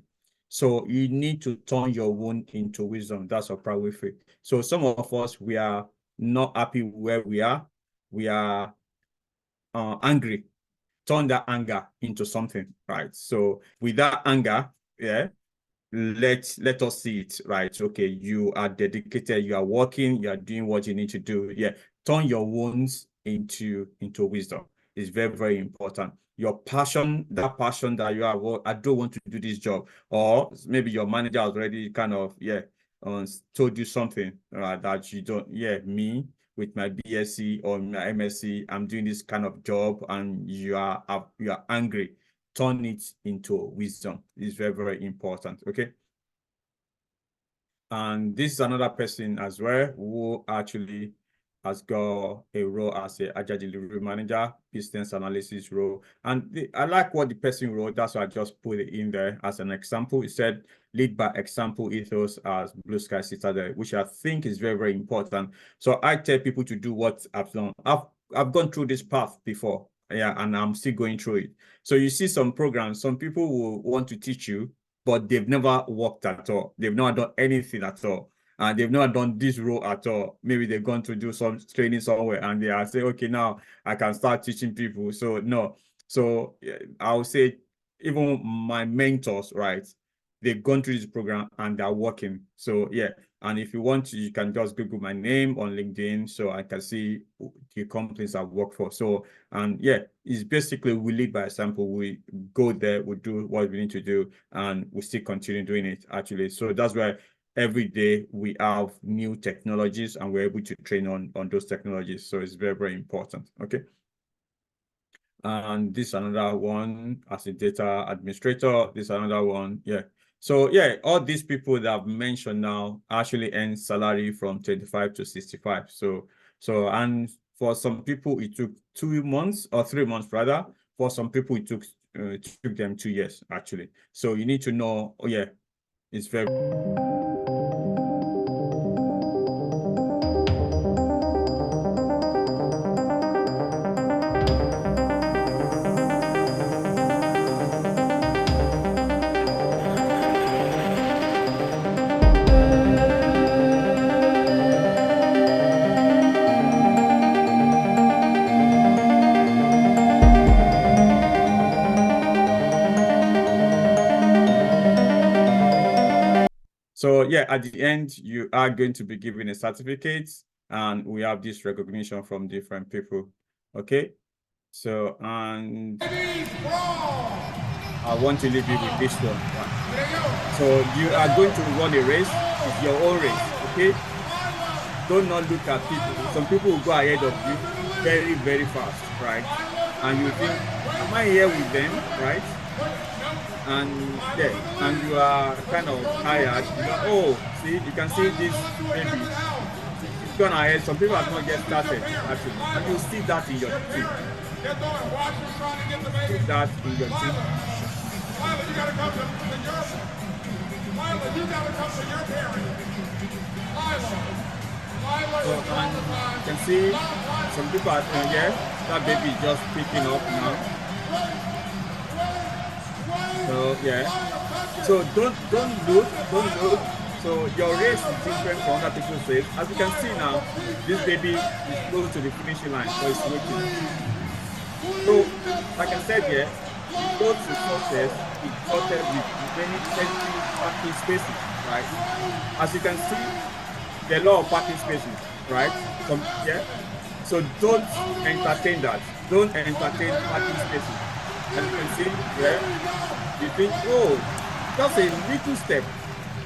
So you need to turn your wound into wisdom. That's a primary faith. So some of us, we are not happy where we are angry. Turn that anger into something, right? So with that anger, yeah, let us see it, right? Okay, you are dedicated, you are working, you are doing what you need to do. Yeah, turn your wounds into wisdom. It's very, very important. Your passion, that passion that you have, well, I don't want to do this job, or maybe your manager has already kind of told you something that you don't. Yeah, me with my BSc or my MSc, I'm doing this kind of job, and you are angry. Turn it into wisdom. It's very, very important. Okay. And this is another person as well who actually has got a role as a agile delivery manager, business analysis role. And I like what the person wrote. That's why I just put it in there as an example. It said, lead by example ethos as Blue Sky Citadel, which I think is very, very important. So I tell people to do what I've done. I've gone through this path before. Yeah, and I'm still going through it. So you see some programs, some people will want to teach you, but they've never worked at all. They've not done anything at all. And they've not done this role at all. Maybe they've gone to do some training somewhere and they are saying, okay, now I can start teaching people. So no. So I would say even my mentors, right? They've gone through this program and they're working. So yeah. And if you want to, you can just Google my name on LinkedIn so I can see the companies I've worked for. So, and yeah, it's basically we lead by example. We go there, we do what we need to do, and we still continue doing it actually. So that's why every day we have new technologies and we're able to train on those technologies. So it's very, very important. Okay. And this is another one as a data administrator. This is another one. Yeah. So yeah, all these people that I've mentioned now actually earn salary from 25 to 65. So and for some people it took 2 months or 3 months rather. For some people it took them 2 years actually. So you need to know. Oh yeah, it's very. So yeah, at the end, you are going to be given a certificate, and we have this recognition from different people. Okay. So, and I want to leave you with this one. So you are going to run a race. It's your own race. Okay. Do not look at people. Some people will go ahead of you very, very fast, right? And you think, am I here with them, right? And yeah, and you are kind of tired. Oh, see, you can see this baby. It's gone ahead. Some people have not yet started, actually. And you see that in your team. See that in your team. Milo, you gotta come to your Milo, you gotta come to your parents. Milo So, and you can see some people are here. That baby is just picking up now. So yeah, so don't look. So your race is different from other people's race. As you can see now, this baby is close to the finishing line, so it's waiting. So like I said here, it goes to success. It's sorted with many empty parking spaces, right? As you can see, there are a lot of parking spaces, right? So don't entertain that. Don't entertain parking spaces. As you can see, yeah. You think, oh, just a little step,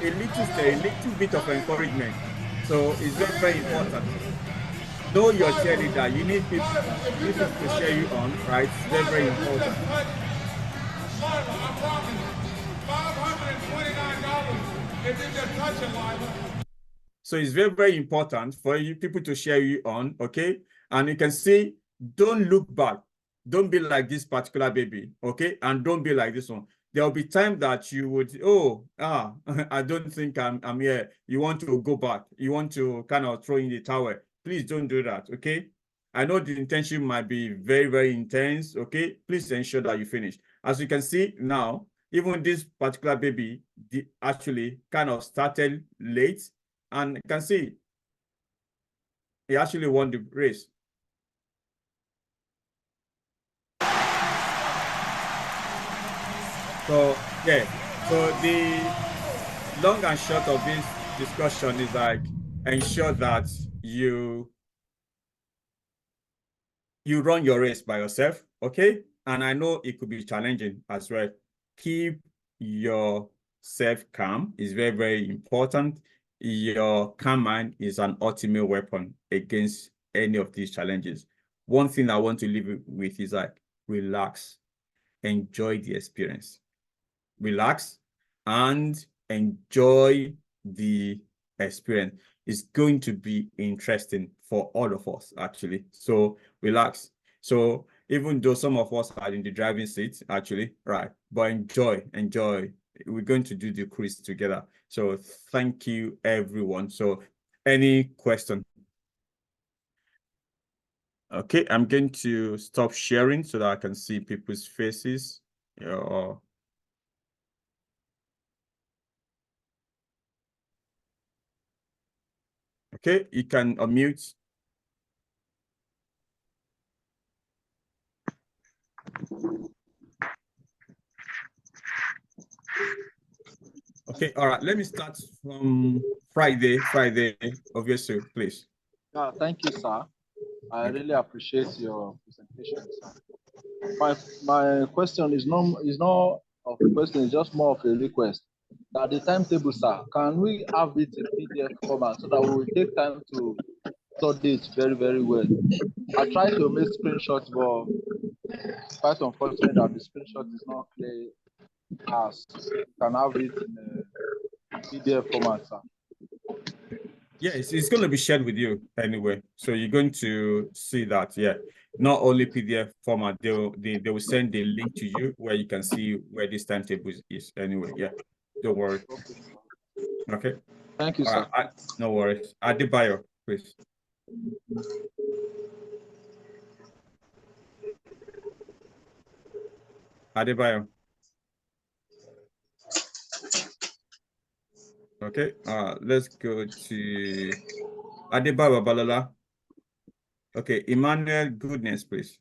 a little bit of encouragement. So it's very, very important. Know your cheerleader. You need people to cheer you on, right? It's very, very important. So it's very, very important for you people to cheer you on, okay? And you can see, don't look back. Don't be like this particular baby, okay? And don't be like this one. There will be time that you would, I don't think I'm here. You want to go back. You want to kind of throw in the towel. Please don't do that, okay? I know the intention might be very, very intense, okay? Please ensure that you finish. As you can see now, even this particular baby actually kind of started late, and you can see he actually won the race. So yeah, so the long and short of this discussion is like ensure that you run your race by yourself, okay? And I know it could be challenging as well. Keep yourself calm. It's very, very important. Your calm mind is an ultimate weapon against any of these challenges. One thing I want to leave you with is like relax, enjoy the experience. Relax and enjoy the experience. It's going to be interesting for all of us, actually. So relax. So even though some of us are in the driving seat, actually, right? But enjoy. We're going to do the cruise together. So thank you, everyone. So any question? Okay, I'm going to stop sharing so that I can see people's faces. Okay, you can unmute. Okay, all right. Let me start from Friday, obviously, please. Thank you, sir. I Okay. really appreciate your presentation, sir. My question is not of a question, it's just more of a request. That the timetable, sir, can we have it in PDF format so that we will take time to study it very, very well? I tried to make screenshots, but quite unfortunate that the screenshot is not clear as you can have it in a PDF format, sir. Yeah, it's going to be shared with you anyway. So you're going to see that, yeah. Not only PDF format, they will send the link to you where you can see where this timetable is anyway. Yeah, don't worry. Okay. Thank you, sir. No worries. Adebayo, please. Adebayo. Okay. Let's go to Adebayo Balala. Okay, Emmanuel Goodness, please.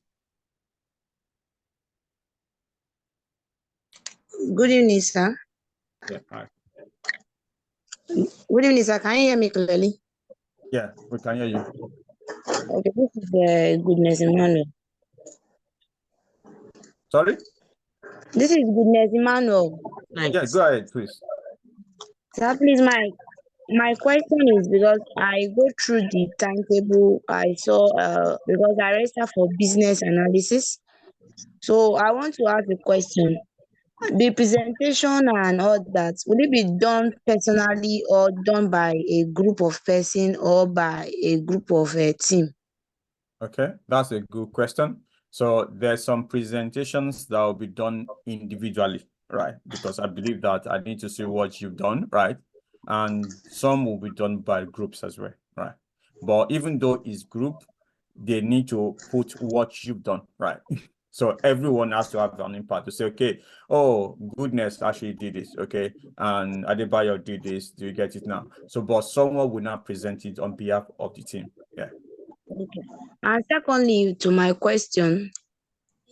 Good evening, sir. Yeah, hi. Good evening, sir. Can you hear me clearly? Yeah, we can hear you. Okay, this is Goodness Emmanuel. Sorry? This is Goodness Emmanuel. Yeah, go ahead, please. Sir, please, my question is because I go through the timetable. I saw because I registered for business analysis. So I want to ask a question. The presentation and all that, will it be done personally or done by a group of person or by a group of a team? Okay, that's a good question. So there's some presentations that will be done individually, right? Because I believe that I need to see what you've done, right? And some will be done by groups as well, right? But even though it's group, they need to put what you've done, right? So everyone has to have an impact to say, okay, oh, Goodness actually did this, okay? And Adebayo did this, do you get it now? So, but someone will not present it on behalf of the team, yeah. Okay. And secondly, to my question,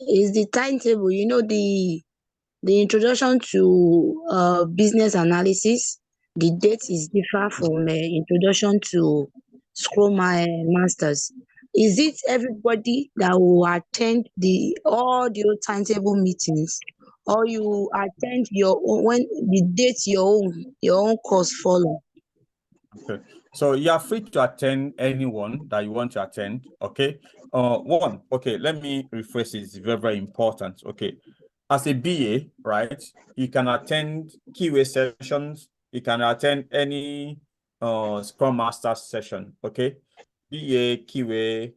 is the timetable, the introduction to business analysis, the date is different from introduction to Scrum Masters. Is it everybody that will attend all the timetable meetings, or you attend your own when the date your own course follow? Okay, so you are free to attend anyone that you want to attend. Okay, okay, let me rephrase it. It's very, very important. Okay, as a BA, right, you can attend QA sessions, you can attend any Scrum Master session. Okay, BA, QA,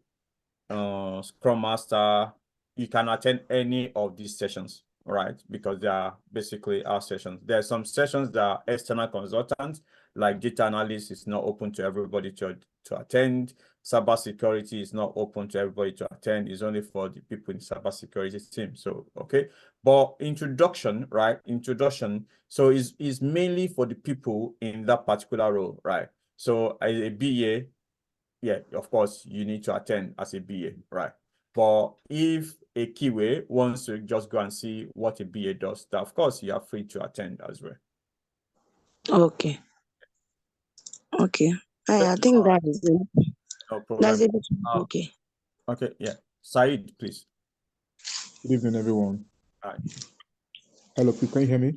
Scrum Master, you can attend any of these sessions, right? Because they are basically our sessions. There are some sessions that are external consultants, like data analysis is not open to everybody to attend. Cybersecurity is not open to everybody to attend. It's only for the people in cybersecurity team. So, okay. But introduction, right? Introduction. So is mainly for the people in that particular role, right? So as a BA, yeah, of course, you need to attend as a BA, right? But if a Kiwi wants to just go and see what a BA does, that of course you are free to attend as well. Okay. Okay. I think that is it. No problem. That's it. Okay. Okay, yeah. Said, please. Good evening, everyone. Hi. Hello, please, can you hear me?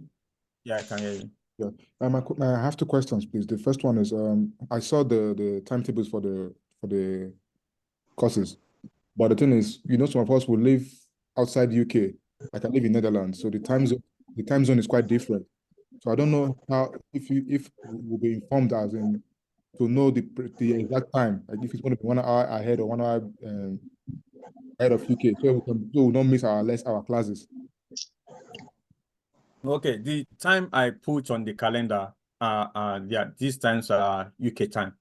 Yeah, I can hear you. Yeah. I have two questions, please. The first one is, I saw the timetables for the courses, but the thing is, some of us will live outside UK. Like I live in Netherlands, so the time zone is quite different. So I don't know if we'll be informed as in to know the exact time, like if it's going to be 1 hour ahead or 1 hour ahead of UK, so we don't miss our classes. Okay, the time I put on the calendar, yeah, these times are UK time.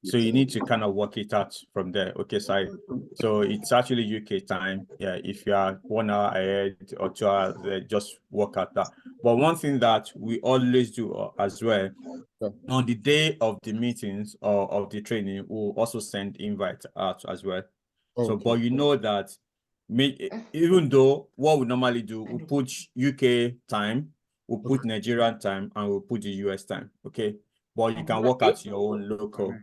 So you need to kind of work it out from there. Okay, so it's actually UK time. Yeah, if you are 1 hour ahead or 2 hours, just work out that. But one thing that we always do as well, on the day of the meetings or of the training, we'll also send invite out as well. So, Okay. but you know that even though what we normally do, we put UK time, we put Nigerian time, and we'll put the US time. Okay, but you can work out your own local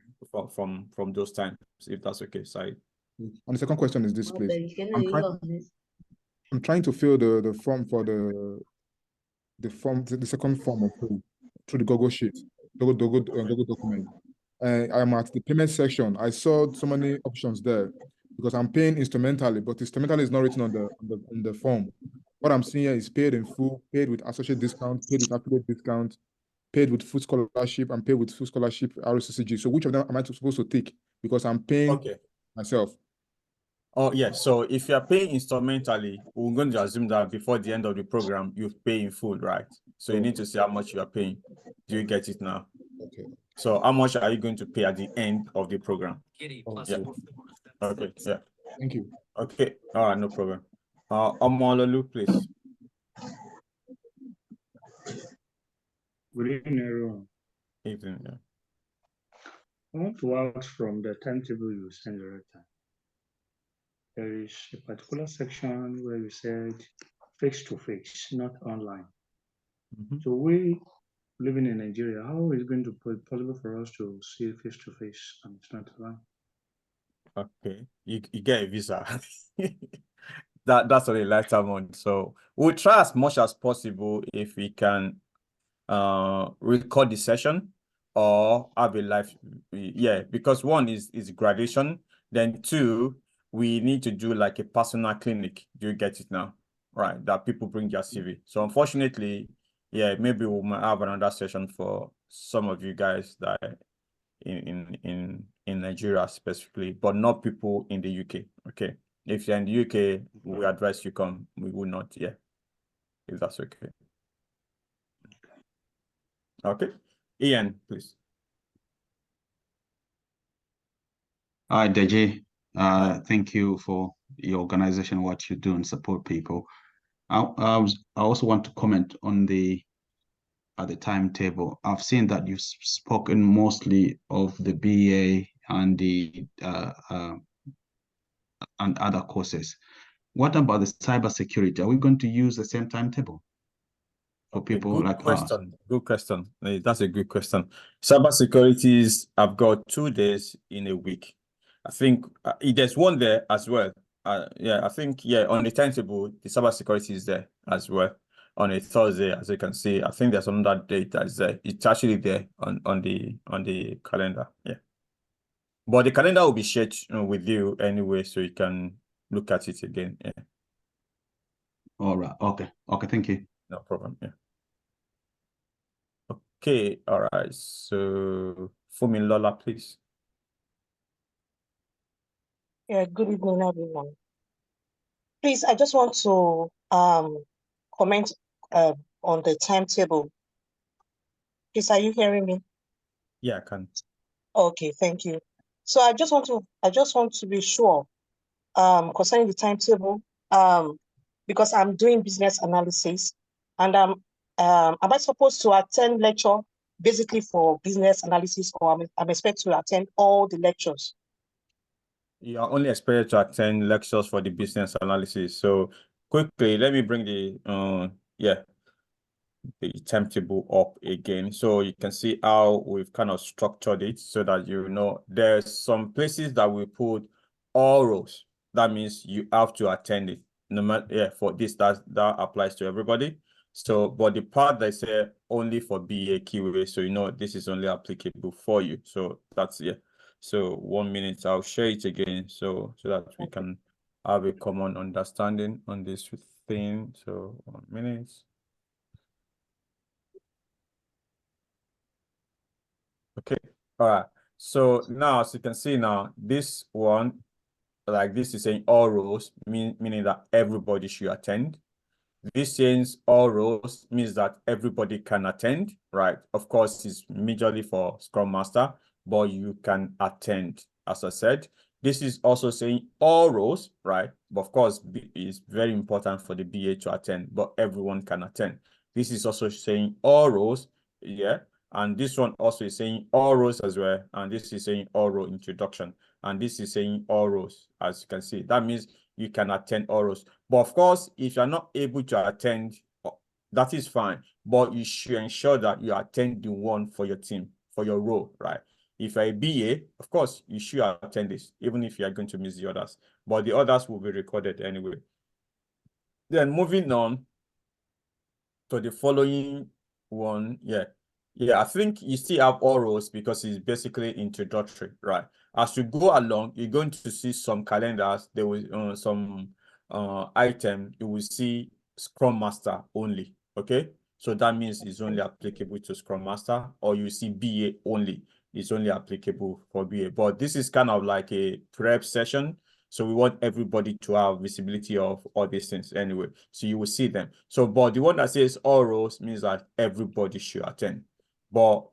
from those times if that's okay. Sorry. And the second question is this, please. I'm trying to fill the form for the second form of through the Google Sheet, Google document. I'm at the payment section. I saw so many options there because I'm paying instrumentally, but instrumentally is not written on the form. What I'm seeing here is paid in full, paid with associate discount, paid with affiliate discount, paid with full scholarship, and paid with full scholarship RCCG. So which of them am I supposed to take? Because I'm paying myself. Oh, yeah. So if you're paying instrumentally, we're going to assume that before the end of the program, you pay in full, right? So you need to see how much you are paying. Do you get it now? Okay. So how much are you going to pay at the end of the program? Okay. Okay. Yeah. Thank you. Okay. All right. No problem. Omololu, please. Good evening, everyone. Evening. Yeah. I want to ask from the timetable you sent the right time. There is a particular section where you said face-to-face, not online. So we living in Nigeria, how is it going to be possible for us to see face-to-face and it's not online? Okay. You get a visa. That's only a lifetime one. So we'll try as much as possible if we can record the session or have a live, yeah, because one is graduation, then two, we need to do like a personal clinic. Do you get it now? Right, that people bring their CV. So unfortunately, yeah, maybe we might have another session for some of you guys that in Nigeria specifically, but not people in the UK. Okay, if you're in the UK, we advise you come. We will not, yeah, if that's okay. Okay, Ian, please. Hi, Deji. Thank you for your organization, what you do and support people. I also want to comment on the timetable. I've seen that you've spoken mostly of the BA and the and other courses. What about the cybersecurity? Are we going to use the same timetable for people Good like question. Good question. That's a good question. Cybersecurities, I've got 2 days in a week. I think there's one there as well. Yeah, I think, yeah, on the timetable, the cybersecurity is there as well. On a Thursday, as you can see, I think there's another date that is there. It's actually there on the calendar. Yeah. But the calendar will be shared with you anyway, so you can look at it again. Yeah. All right. Okay. Thank you. No problem. Yeah. Okay. All right. So, Lola, please. Yeah, good evening, everyone. Please, I just want to comment on the timetable. Please, are you hearing me? Yeah, I can. Okay, thank you. So I just want to be sure concerning the timetable because I'm doing business analysis and am I supposed to attend lecture basically for business analysis or I'm expected to attend all the lectures You are only expected to attend lectures for the business analysis. So quickly, let me bring the timetable up again. So you can see how we've kind of structured it so that you know there's some places that we put all rows. That means you have to attend it. No matter for this, that applies to everybody. So, but the part that say only for BA QA, so you know this is only applicable for you. So that's So 1 minute, I'll share it again so that we can have a common understanding on this thing. So 1 minute. Okay. All right. So now, as you can see now, this one, like this is saying all rows, meaning that everybody should attend. This saying all rows means that everybody can attend, right? Of course, it's majorly for Scrum Master, but you can attend, as I said. This is also saying all rows, right? But of course, it's very important for the BA to attend, but everyone can attend. This is also saying all rows, yeah. And this one also is saying all rows as well. And this is saying all row introduction. And this is saying all rows, as you can see. That means you can attend all rows. But of course, if you're not able to attend, that is fine. But you should ensure that you attend the one for your team, for your role, right? If you're a BA, of course, you should attend this, even if you're going to miss the others. But the others will be recorded anyway. Then moving on to the following one, I think you still have all rows because it's basically introductory, right? As you go along, you're going to see some calendars. There will some item you will see Scrum Master only. Okay, so that means it's only applicable to Scrum Master, or you see BA only. It's only applicable for BA. But this is kind of like a prep session. So we want everybody to have visibility of all these things anyway. So you will see them. So, but the one that says all rows means that everybody should attend. But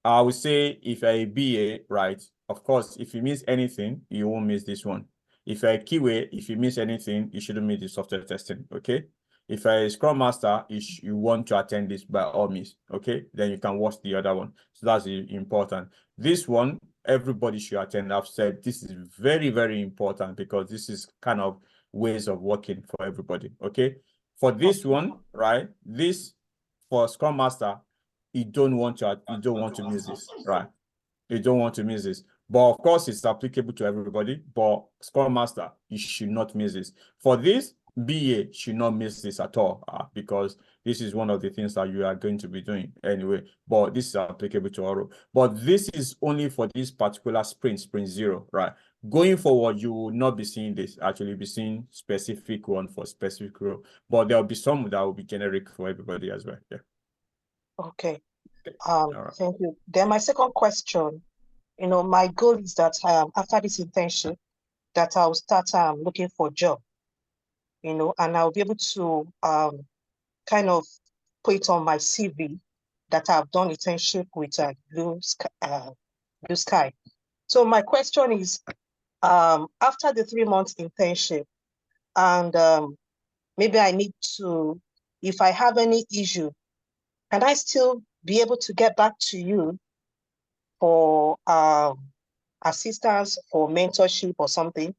I would say if you're a BA, right, of course, if you miss anything, you won't miss this one. If you're a QA, if you miss anything, you shouldn't miss the software testing, okay? If you're a Scrum Master, you want to attend this by all means, okay? Then you can watch the other one. So that's important. This one, everybody should attend. I've said this is very, very important because this is kind of ways of working for everybody, okay? For this one, right, this for Scrum Master, you don't want to miss this, right? You don't want to miss this. But of course, it's applicable to everybody. But Scrum Master, you should not miss this. For this, BA should not miss this at all because this is one of the things that you are going to be doing anyway. But this is applicable to all. But this is only for this particular sprint 0, right? Going forward, you will not be seeing this. Actually, be seeing specific one for specific role. But there will be some that will be generic for everybody as well. Yeah. Okay. Right. Thank you. Then my second question, my goal is that after this internship, that I'll start looking for a job, and I'll be able to kind of put on my CV that I've done internship with Blue Sky. So my question is, after the 3 months internship, and maybe I need to, if I have any issue, can I still be able to get back to you for assistance, for mentorship or something?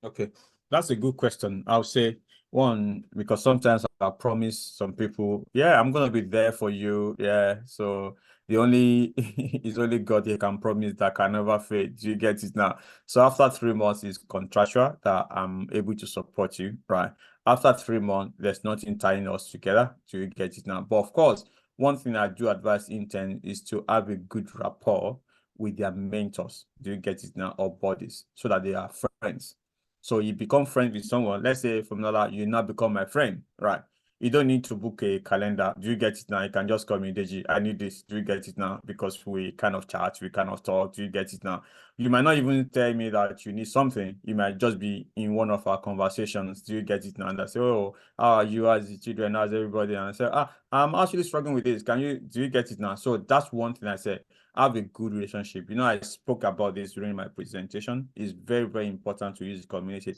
Okay, that's a good question. I'll say one, because sometimes I promise some people, yeah, I'm gonna be there for you. Yeah. So the only it's only God you can promise that can never fail. Do you get it now? So after 3 months is contractual that I'm able to support you, right? After 3 months, there's nothing tying us together. Do you get it now? But of course, one thing I do advise interns is to have a good rapport with their mentors. Do you get it now? Or bodies, so that they are friends. So you become friends with someone, let's say from now you now become my friend, right? You don't need to book a calendar. Do you get it now? You can just call me, Deji, I need this. Do you get it now? Because we kind of chat, we kind of talk. Do you get it now? You might not even tell me that you need something. You might just be in one of our conversations. Do you get it now? And I say, oh, how are you as the children, as everybody? And I say, I'm actually struggling with this. Do you get it now? So that's one thing I said. Have a good relationship. I spoke about this during my presentation. It's very, very important to use the community.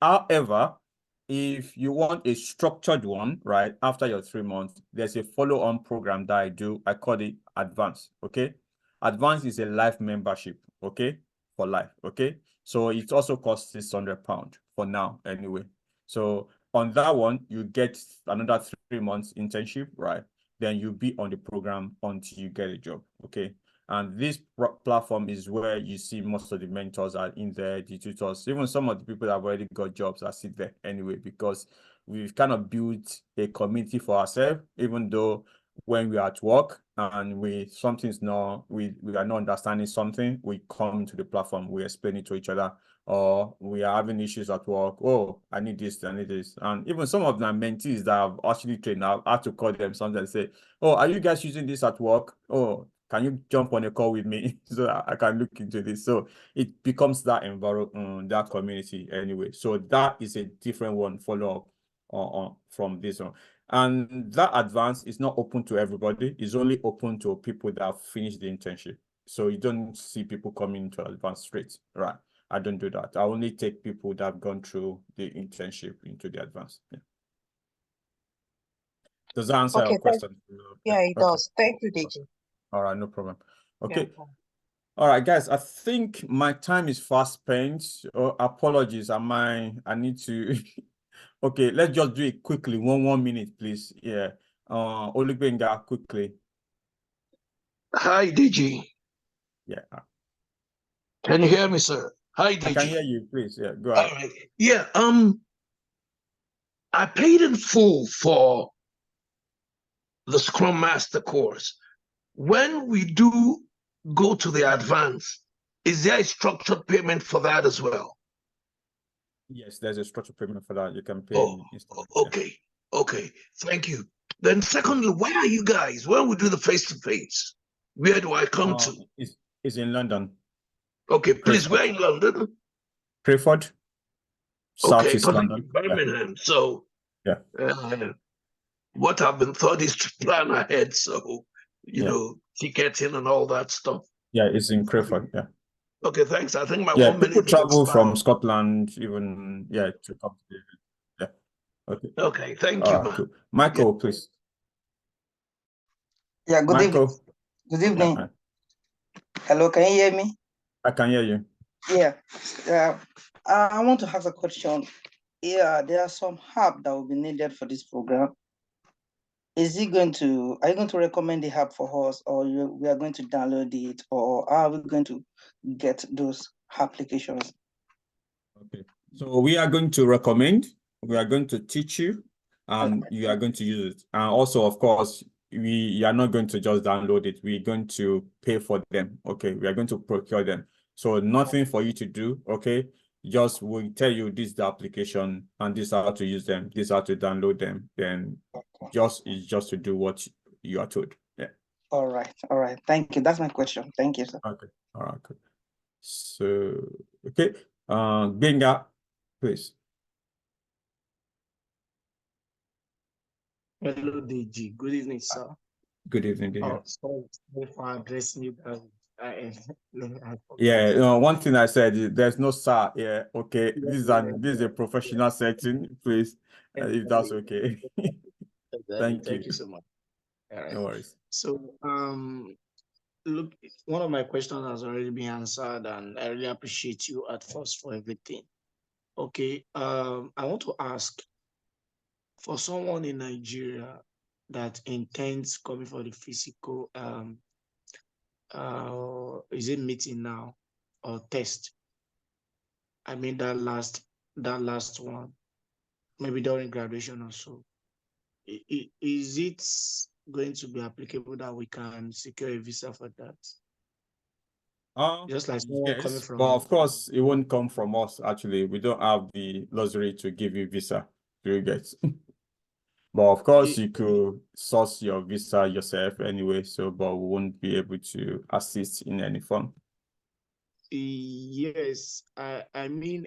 However, if you want a structured one, right, after your 3 months, there's a follow-on program that I do. I call it Advance, okay? Advance is a life membership, okay? for life. Okay, so it also costs £600 for now anyway. So on that one, you get another 3 months internship, right? Then you'll be on the program until you get a job. Okay. And this platform is where you see most of the mentors are in there, the tutors, even some of the people that have already got jobs are sit there anyway, because we've kind of built a community for ourselves, even though when we are at work and we are not understanding something, we come into the platform, we explain it to each other, or we are having issues at work. Oh, I need this, I need this. And even some of my mentees that have actually trained, I've had to call them sometimes and say, oh, are you guys using this at work? Oh, can you jump on a call with me so I can look into this? So it becomes that environment, that community anyway. So that is a different one follow up on from this one. And that advance is not open to everybody. It's only open to people that have finished the internship. So you don't see people coming to advanced straight, right? I don't do that. I only take people that have gone through the internship into the advanced. Yeah. Does that answer your question? Yeah, it does. Thank you, Deji. All right, no problem. Okay. Yeah. All right, guys, I think my time is fast spent. Oh, apologies. I need to okay, let's just do it quickly. One minute, please. Yeah. Olugbenga, quickly. Hi, DG. Yeah. Can you hear me, sir? Hi, DG. I can hear you, please. Yeah, go ahead. All right. Yeah, I paid in full for the Scrum Master course. When we do go to the advance, is there a structured payment for that as well? Yes, there's a structured payment for that. You can pay Oh, okay. Yeah. Okay. Thank you. Then secondly, where are you guys? When we do the face-to-face, where do I come to? It's in London. Okay, please, where in London? Crayford. Okay, Southeast London. Birmingham. Yeah. So yeah. What I've been thought is to plan ahead. So, you know, ticketing and all that stuff. Yeah, it's in Crayford. Yeah. Okay, thanks. I think my 1 minute. People travel from Scotland, even to come to the event. Yeah. Okay. Okay, thank you, cool. Michael, please. Yeah, good evening. Good evening. Yeah. Hello, can you hear me? I can hear you. Yeah. I want to ask a question. Yeah, there are some help that will be needed for this program. Are you going to recommend the app for us, or we are going to download it, or are we going to get those applications? Okay. So we are going to recommend, we are going to teach you, and you are going to use it. And also, of course, you are not going to just download it. We're going to pay for them. Okay. We are going to procure them. So nothing for you to do. Okay. Just we'll tell you this is the application and this is how to use them. This is how to download them. Then it's just to do what you are told. Yeah. All right. All right. Thank you. That's my question. Thank you, sir. Okay. All right. Good. So, okay. Benga, please. Hello, DG. Good evening, sir. Good evening, DG. Sorry for addressing you guys. One thing I said is there's no sir. Yeah, okay. This is a professional setting, please. If that's okay. Thank you so much. All right. No worries. So, look, one of my questions has already been answered, and I really appreciate you at first for everything. Okay. I want to ask, for someone in Nigeria that intends coming for the physical, is it meeting now or test? I mean that last one, maybe during graduation or so. Is it going to be applicable that we can secure a visa for that? Just like someone coming from. But of course, it won't come from us. Actually, we don't have the luxury to give you visa. Do you get? But of course, you could source your visa yourself anyway. So, but we won't be able to assist in any form. Yes, I mean,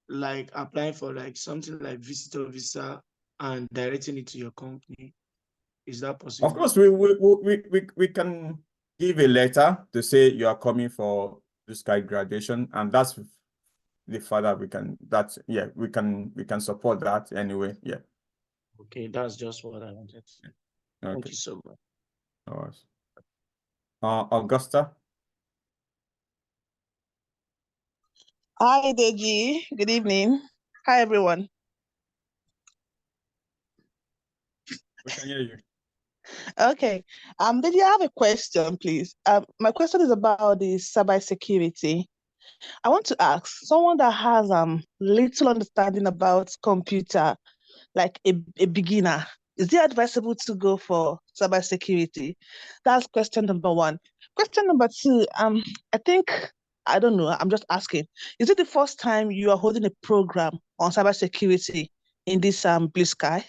like applying for like something like visitor visa and directing it to your company. Is that possible? Of course, we can give a letter to say you are coming for this kind of graduation, and that's the further we can. We can support that anyway. Yeah. Okay, that's just what I wanted. Okay. Thank you so much. All right. Augusta. Hi, Deji. Good evening. Hi, everyone. We can hear you. Okay. Deji, I have a question, please. My question is about the cybersecurity. I want to ask someone that has little understanding about computer, like a beginner, is it advisable to go for cybersecurity? That's question number one. Question number two, I think, I don't know, I'm just asking, is it the first time you are holding a program on cybersecurity in this Blue Sky?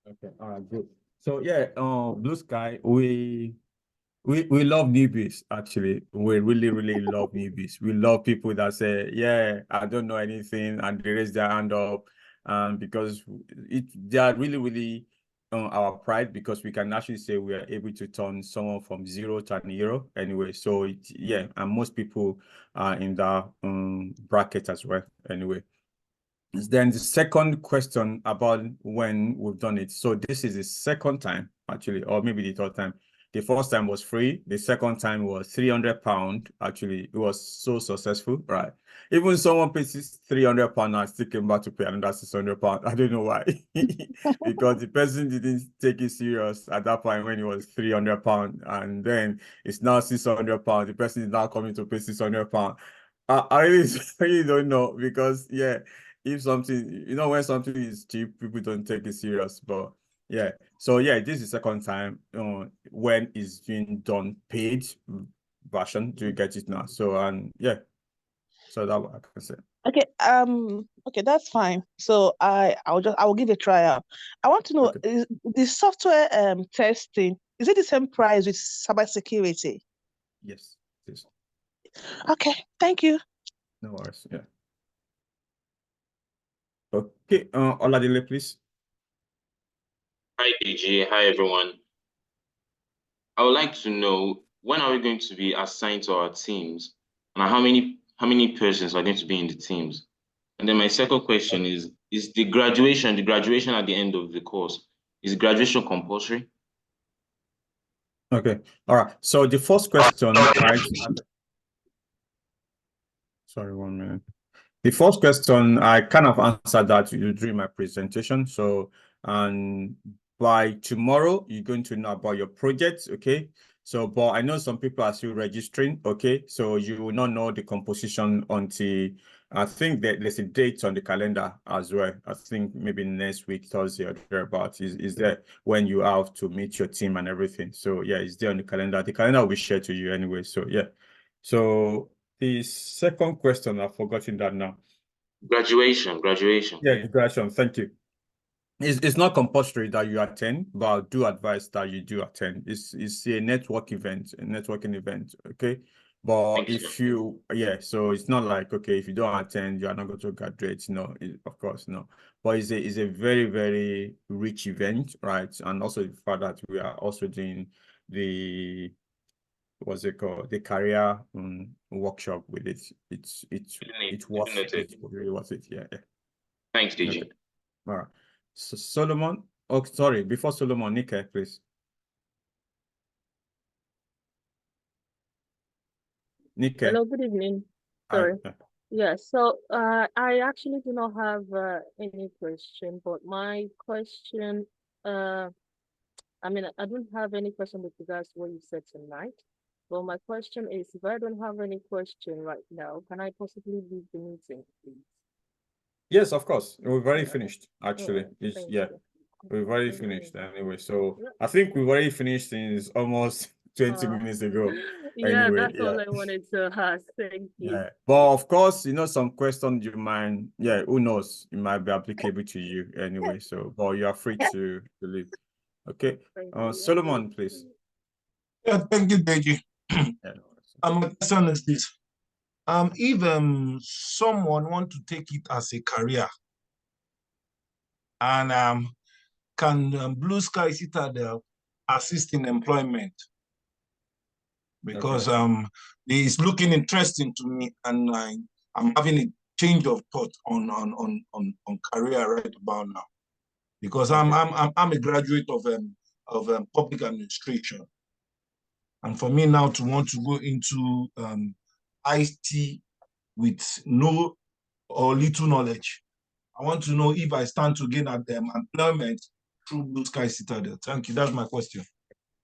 Okay, all right, good. So yeah, Blue Sky, we love newbies, actually. We really love newbies. We love people that say, yeah, I don't know anything, and they raise their hand up, because they are really our pride, because we can actually say we are able to turn someone from zero to an hero anyway. So yeah, and most people are in that bracket as well anyway. Then the second question about when we've done it. So this is the second time, actually, or maybe the third time. The first time was free. The second time was £300. Actually, it was so successful, right? Even someone pays £300 and still came back to pay another £600. I don't know why. Because the person didn't take it serious at that point when it was £300, and then it's now £600. The person is now coming to pay £600. I really don't know, because yeah, if something, when something is cheap, people don't take it serious. But yeah, so yeah, this is the second time when it's being done paid version. Do you get it now? So and yeah, so that's what I can say. Okay, okay, that's fine. So I will give it a try out. I want to know, Okay. is the software testing, is it the same price with cybersecurity? Yes, it is. Okay, thank you. No worries. Yeah. Okay, Oladile, please. Hi, DG. Hi, everyone. I would like to know, when are we going to be assigned to our teams, and how many persons are going to be in the teams? And then my second question is the graduation at the end of the course, is graduation compulsory? Okay. All right. So the first question, right? Sorry, 1 minute. The first question, I kind of answered that during my presentation. So, and by tomorrow, you're going to know about your project, okay? So, but I know some people are still registering, okay? So you will not know the composition until, I think that there's a date on the calendar as well. I think maybe next week, Thursday or thereabouts, is there when you have to meet your team and everything. So yeah, it's there on the calendar. The calendar will be shared to you anyway. So yeah. So the second question, I've forgotten that now. Graduation. Yeah, the graduation. Thank you. It's not compulsory that you attend, but I do advise that you do attend. It's a networking event, okay? But if you, so it's not like, okay, if you don't attend, you are not going to graduate. No, of course, no. But it's a very rich event, right? And also the fact that we are also doing the, what's it called, the career workshop with it. It was really was it. Yeah. Thanks, DG. Okay. All right. So Solomon, oh sorry, before Solomon, Nike, please. Nike. Hello, good evening. Sorry. Yeah, so I actually do not have any question, but my question, I mean, I don't have any question with regards to what you said tonight. But my question is, if I don't have any question right now, can I possibly leave the meeting, please? Yes, of course. We've already finished, actually. We've already finished anyway. So I think we've already finished since almost 20 minutes ago. Yeah, that's all I wanted to ask. Thank you. Yeah, but of course, some questions you might, who knows, it might be applicable to you anyway. So, but you are free to leave. Okay. Solomon, please. Yeah, thank you, Deji. My question is this. If someone want to take it as a career, and can Blue Sky sit at the assist in employment? Because it's looking interesting to me, and I'm having a change of thought on career right about now, because I'm a graduate of public administration, and for me now to want to go into IT with no or little knowledge. I want to know if I stand to gain at them employment through Blue Sky Citadel. Thank you. That's my question.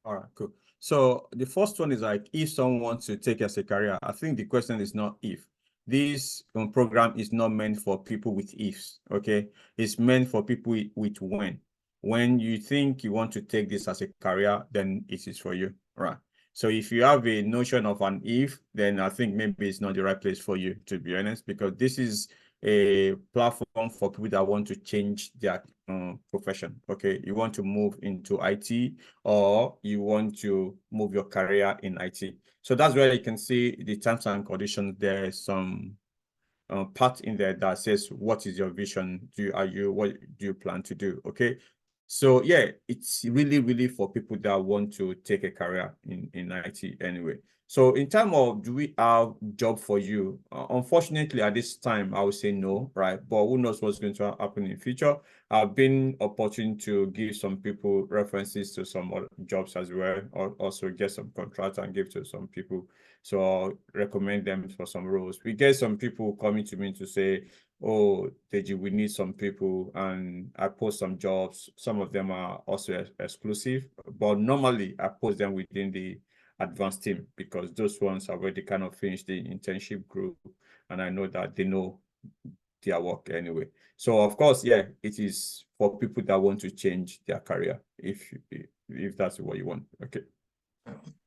All right, cool. So the first one is like, if someone wants to take as a career, I think the question is not if. This program is not meant for people with ifs, okay? It's meant for people with when. When you think you want to take this as a career, then it is for you, right? So if you have a notion of an if, then I think maybe it's not the right place for you, to be honest, because this is a platform for people that want to change their profession, okay? You want to move into IT, or you want to move your career in IT. So that's where you can see the terms and conditions. There's some part in there that says, what is your vision? What do you plan to do? Okay. So yeah, it's really for people that want to take a career in IT anyway. So in terms of, do we have job for you? Unfortunately, at this time, I would say no, right? But who knows what's going to happen in the future? I've been opportune to give some people references to some other jobs as well, or also get some contracts and give to some people. So I'll recommend them for some roles. We get some people coming to me to say, oh, Deji, we need some people, and I post some jobs. Some of them are also exclusive, but normally I post them within the advanced team, because those ones have already kind of finished the internship group, and I know that they know their work anyway. So of course, yeah, it is for people that want to change their career, if that's what you want. Okay.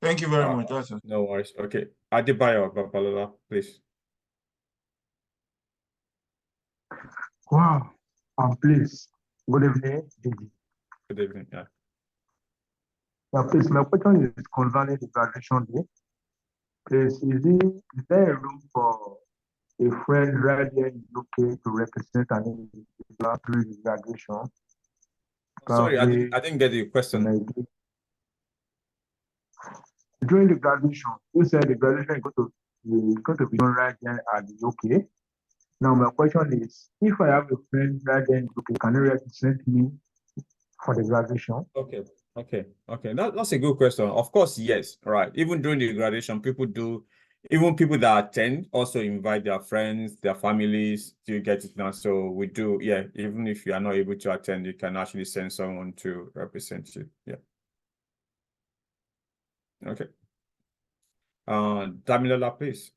Thank you very much. That's no worries. Okay. Adebayo Babalola, please. Wow. Please. Good evening. Good evening. Yeah. Please, my question is concerning the graduation day. Please, is there a room for a friend right here in UK to represent an individual during the graduation? Sorry, I didn't get the question. During the graduation, you said the graduation is going to be done right here at the UK. Now, my question is, if I have a friend right there in UK, can you represent me for the graduation? Okay. That's a good question. Of course, yes. Right. Even during the graduation, even people that attend also invite their friends, their families. To get it now? So we do, yeah. Even if you are not able to attend, you can actually send someone to represent you. Yeah. Okay. Damilola, please.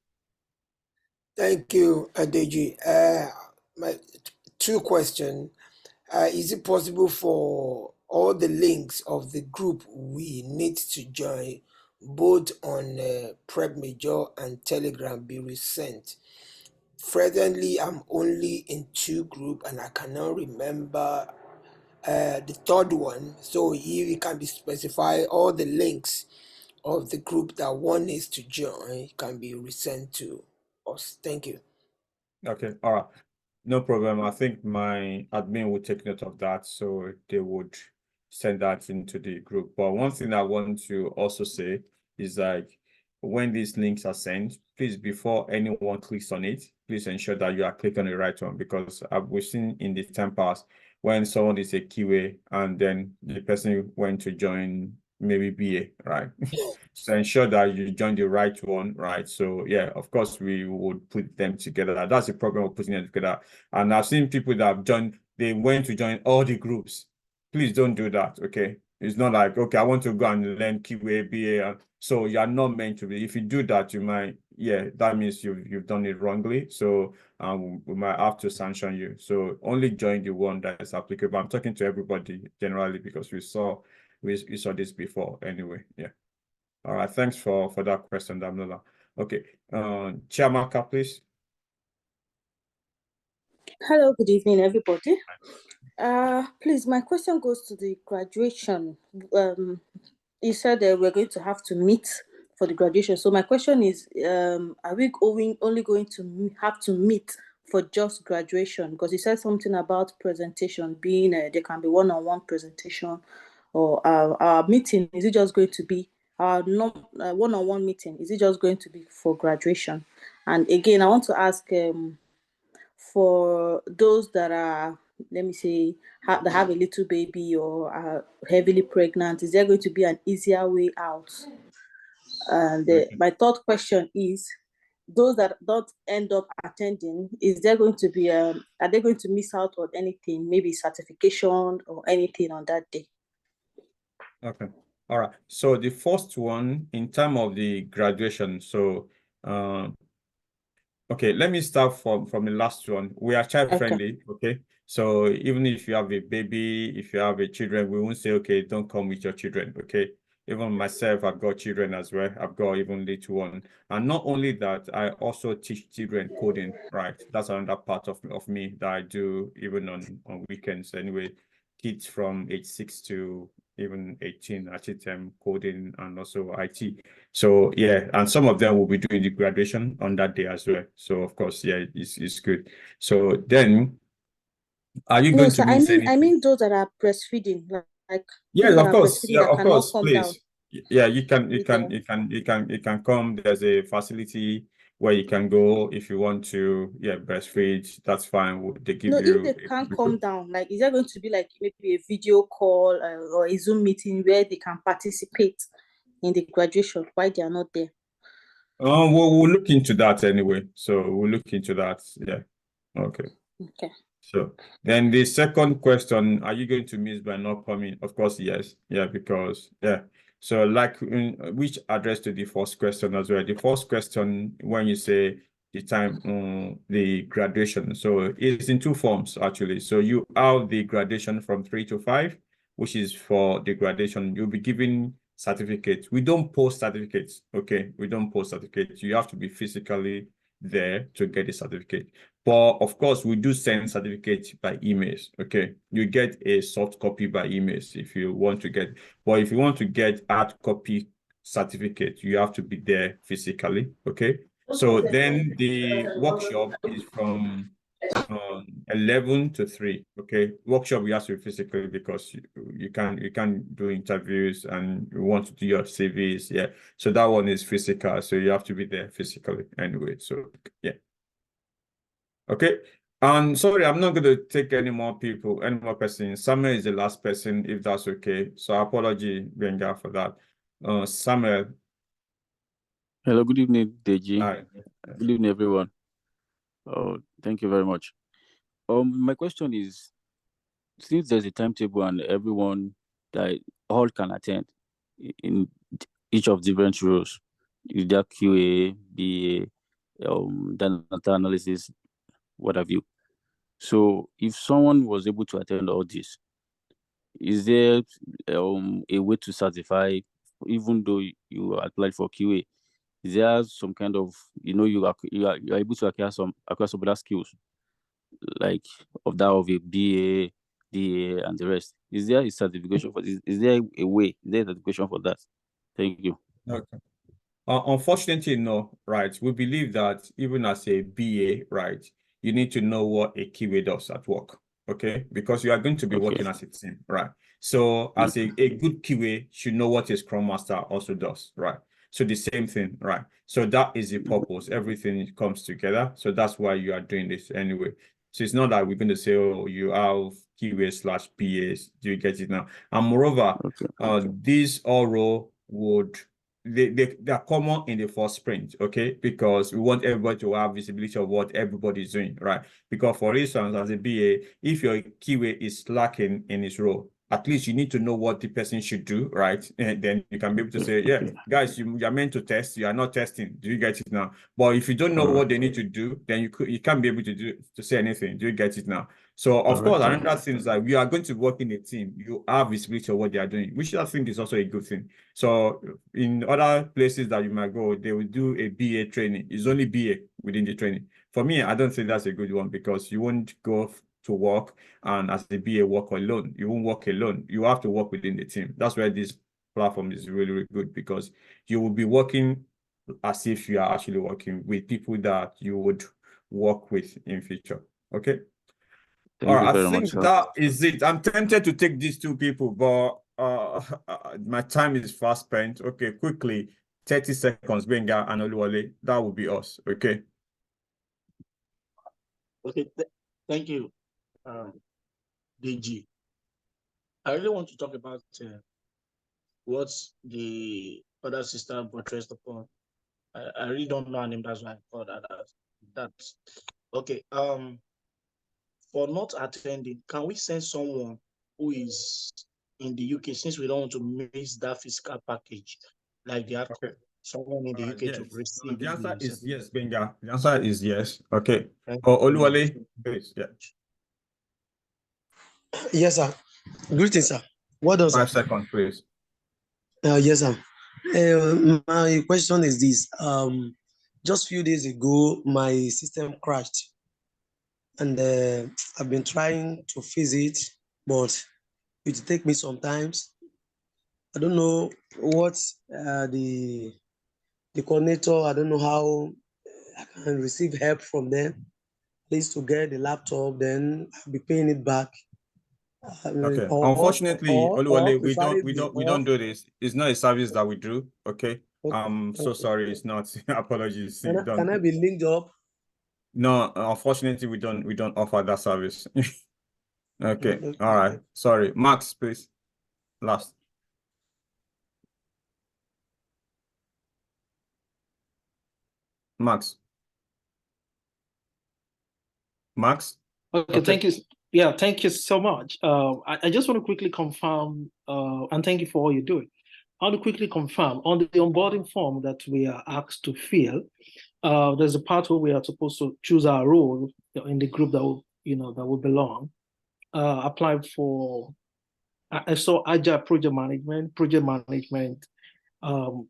Thank you, Adeji. My two questions. Is it possible for all the links of the group we need to join, both on Prep Major and Telegram, be resent? Presently, I'm only in two groups and I cannot remember the third one. So if you can be specify all the links of the group that one needs to join can be resent to us. Thank you. Okay. All right. No problem. I think my admin will take note of that, so they would send that into the group. But one thing I want to also say is, like, when these links are sent, please, before anyone clicks on it, please ensure that you are clicking on the right one, because we've seen in the time past when someone is a QA and then the person went to join maybe BA, right? So ensure that you join the right one, right? So yeah, of course, we would put them together. That's the problem of putting them together. And I've seen people that have joined, they went to join all the groups. Please don't do that, okay? It's not like, okay, I want to go and learn QA, BA. So you're not meant to be. If you do that, you might, yeah, that means you've done it wrongly. So we might have to sanction you. So only join the one that is applicable. I'm talking to everybody generally, because we saw this before anyway. Yeah. All right. Thanks for that question, Damnola. Okay. Chiamaka, please. Hello, good evening, everybody. Please, my question goes to the graduation. You said that we're going to have to meet for the graduation. So my question is, are we only going to have to meet for just graduation? Because you said something about presentation being, there can be one-on-one presentation, or our meeting, is it just going to be our one-on-one meeting? Is it just going to be for graduation? And again, I want to ask, for those that are, let me say, that have a little baby or are heavily pregnant, is there going to be an easier way out? And my third question is, those that don't end up attending, is there going to be are they going to miss out on anything, maybe certification or anything on that day? Okay. All right. So the first one in terms of the graduation. So okay, let me start from the last one. We are child friendly, okay? So even if you have a baby, if you have a children, we won't say, okay, don't come with your children, okay? Even myself, I've got children as well. I've got even little one. And not only that, I also teach children coding, right? That's another part of me that I do even on weekends anyway. Kids from age 6 to even 18, I teach them coding and also IT. So yeah, and some of them will be doing the graduation on that day as well. So of course, yeah, it's good. So then, are you No, going sir, to miss I anything? mean those that are breastfeeding, like Yes, people that of are course. breastfeeding Yeah, that of cannot course. come down. Please. Yeah, you can with them. come. There's a facility where you can go if you want to. Yeah, breastfeed. That's fine. They give No, if you. they can't come down, like, is there going to be like maybe a video call or a Zoom meeting where they can participate in the graduation while they are not there? We'll look into that anyway. So we'll look into that. Yeah. Okay. Okay. So then the second question, are you going to miss by not coming? Of course, yes. Yeah, because yeah. So like which address to the first question as well. The first question, when you say the time, the graduation. So it's in two forms actually. So you have the graduation from 3 to 5, which is for the graduation. You'll be given certificates. We don't post certificates. Okay, we don't post certificates. You have to be physically there to get the certificate. But of course, we do send certificates by emails. Okay, you get a soft copy by emails if you want to get. But if you want to get hard copy certificate, you have to be there physically. Okay. So then the workshop is from 11 to 3. Okay, workshop we have to be physically because you can't do interviews and you want to do your CVs. Yeah, so that one is physical, so you have to be there physically anyway. So yeah. Okay. And sorry, I'm not going to take any more questions. Samuel is the last person, if that's okay. So apology, Benga, for that. Samuel. Hello, good evening, Deji. Hi. Good evening, everyone. Oh, thank you very much. My question is, since there's a timetable and everyone that all can attend in each of different roles, either QA, BA, data analysis, what have you. So if someone was able to attend all this, is there a way to certify, even though you applied for QA? Is there some kind of, you are able to acquire some other skills, like of a BA, DA, and the rest? Is there a certification for this? Is there a way? Is there a certification for that? Thank you. Okay. Unfortunately, no, right? We believe that even as a BA, right, you need to know what a QA does at work, okay? Because you are going to be working as a team, right? So as a good QA should know what a Scrum Master also does, right? So the same thing, right? So that is the purpose. Everything comes together. So that's why you are doing this anyway. So it's not that we're going to say, oh, you have QA/BAs. Do you get it now? And moreover, these all role would they are common in the first sprint, okay? Because we want everybody to have visibility of what everybody is doing, right? Because for instance, as a BA, if your QA is lacking in his role, at least you need to know what the person should do, right? And then you can be able to say, yeah, guys, you are meant to test, you are not testing. Do you get it now? But if you don't know what they need to do, then you can't be able to say anything. Do you get it now? So of course, another thing is that we are going to work in a team. You have visibility of what they are doing, which I think is also a good thing. So in other places that you might go, they will do a BA training. It's only BA within the training. For me, I don't think that's a good one because you won't go to work and as a BA work alone. You won't work alone. You have to work within the team. That's why this platform is really, really good because you will be working as if you are actually working with people that you would work with in future. Okay. Thank you very I much, think sir. that is it. I'm tempted to take these two people, but my time is fast spent. Okay, quickly, 30 seconds, Benga and Oluwale. That will be us. Okay. Okay, thank you, DG. I really want to talk about what the other sister buttressed upon I really don't know her name. That's why I thought that's okay. For not attending, can we send someone who is in the UK, since we don't want to miss that physical package, like they have someone in the UK to Yes. receive The answer the is yes, Benga. The answer is yes. Okay. Thank Oh, you very much. Oluwale, please. Yeah. Yes, sir. Greetings, sir. Well done, sir. 5 seconds, please. Yes, sir. My question is this. Just few days ago, my system crashed, and I've been trying to fix it, but it will take me some times. I don't know what the coordinator. I don't know how I can receive help from them. At least to get the laptop, then I'll be paying it back. Okay. Or Unfortunately, Oluwale, we preferably, don't do this. It's not a service that we do. Okay. I'm so okay. sorry. It's not. Apologies. You don't. Can I be linked up? No, unfortunately, we don't offer that service. Okay. Okay. All right. Sorry. Max, please. Last. Max. Max? Okay, thank you. Yeah, thank you so much. I just want to quickly confirm, and thank you for all you're doing. I want to quickly confirm on the onboarding form that we are asked to fill. There's a part where we are supposed to choose our role in the group that will, that will belong. Apply for. I saw Agile project management.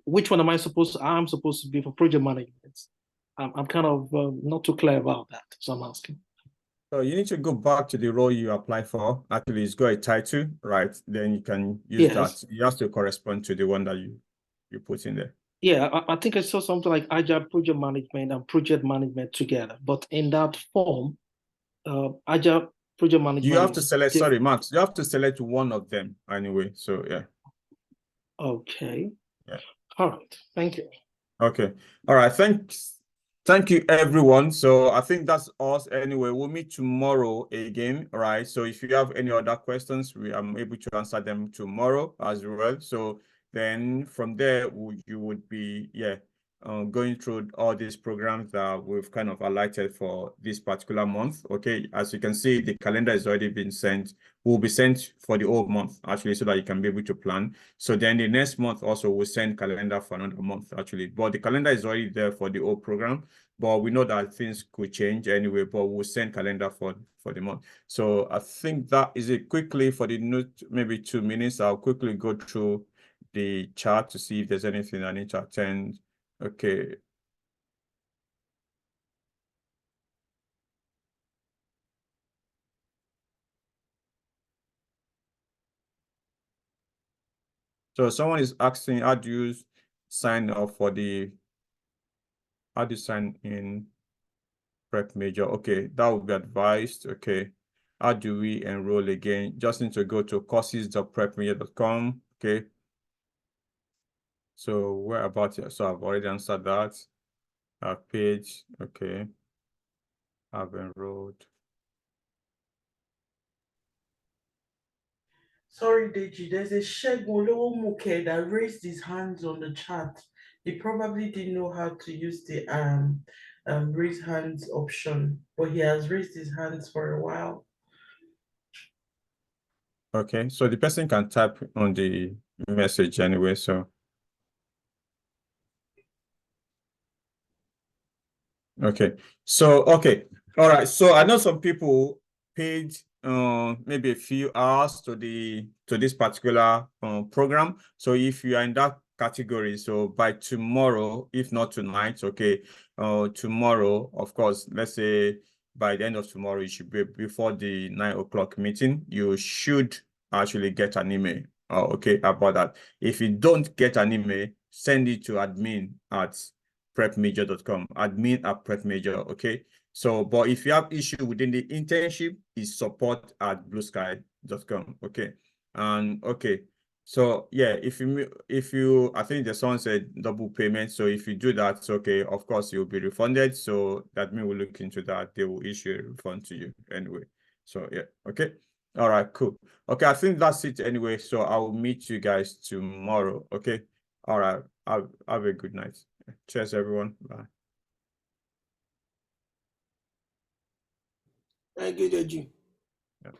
Which one am I supposed to? I'm supposed to be for project management. I'm kind of not too clear about that, so I'm asking. So you need to go back to the role you apply for. Actually, it's got a title, right? Then you can use that. You have to correspond to the one that you put in there. Yeah, I think I saw something like Agile project management and project management together. But in that form, Agile project management. You have to select, sorry, Max, you have to select one of them anyway. So yeah. Okay. Yeah. All right. Thank you. Okay. All right. Thank you, everyone. So I think that's us anyway. We'll meet tomorrow again. All right. So if you have any other questions, I'm able to answer them tomorrow as well. So then from there, you would be, going through all these programs that we've kind of highlighted for this particular month. Okay. As you can see, the calendar has already been sent. Will be sent for the whole month, actually, so that you can be able to plan. So then the next month also we'll send calendar for another month, actually. But the calendar is already there for the whole program. But we know that things could change anyway, but we'll send calendar for the month. So I think that is it. Quickly for the maybe 2 minutes, I'll quickly go through the chart to see if there's anything I need to attend. Okay. So someone is asking, how do you sign up for how do you sign in prep major? Okay, that would be advised. Okay, how do we enroll again? Just need to go to courses.prepmajor.com. Okay, so where about it? So I've already answered that. Page. Okay, I've enrolled. Sorry, Deji, there's a Shegun Muke that raised his hands on the chat. He probably didn't know how to use the raise hands option, but he has raised his hands for a while. Okay, so the person can type on the message anyway, so. Okay, so, okay, all right. So I know some people paid maybe a few hours to this particular program. So if you are in that category, so by tomorrow, if not tonight, okay, tomorrow, of course, let's say by the end of tomorrow, it should be before the 9 o'clock meeting, you should actually get an email, okay, about that. If you don't get an email, send it to admin@prepmajor.com, admin@prepmajor, okay? So, but if you have issue within the internship, is support@bluesky.com, okay? And okay, so yeah, if you, I think the someone said double payment. So if you do that, it's okay. Of course, you'll be refunded. So that means we'll look into that. They will issue a refund to you anyway. So yeah, okay. All right, cool. Okay, I think that's it anyway. So I will meet you guys tomorrow. Okay. All right. Have a good night. Cheers, everyone. Bye. Thank you, Deji. Yeah.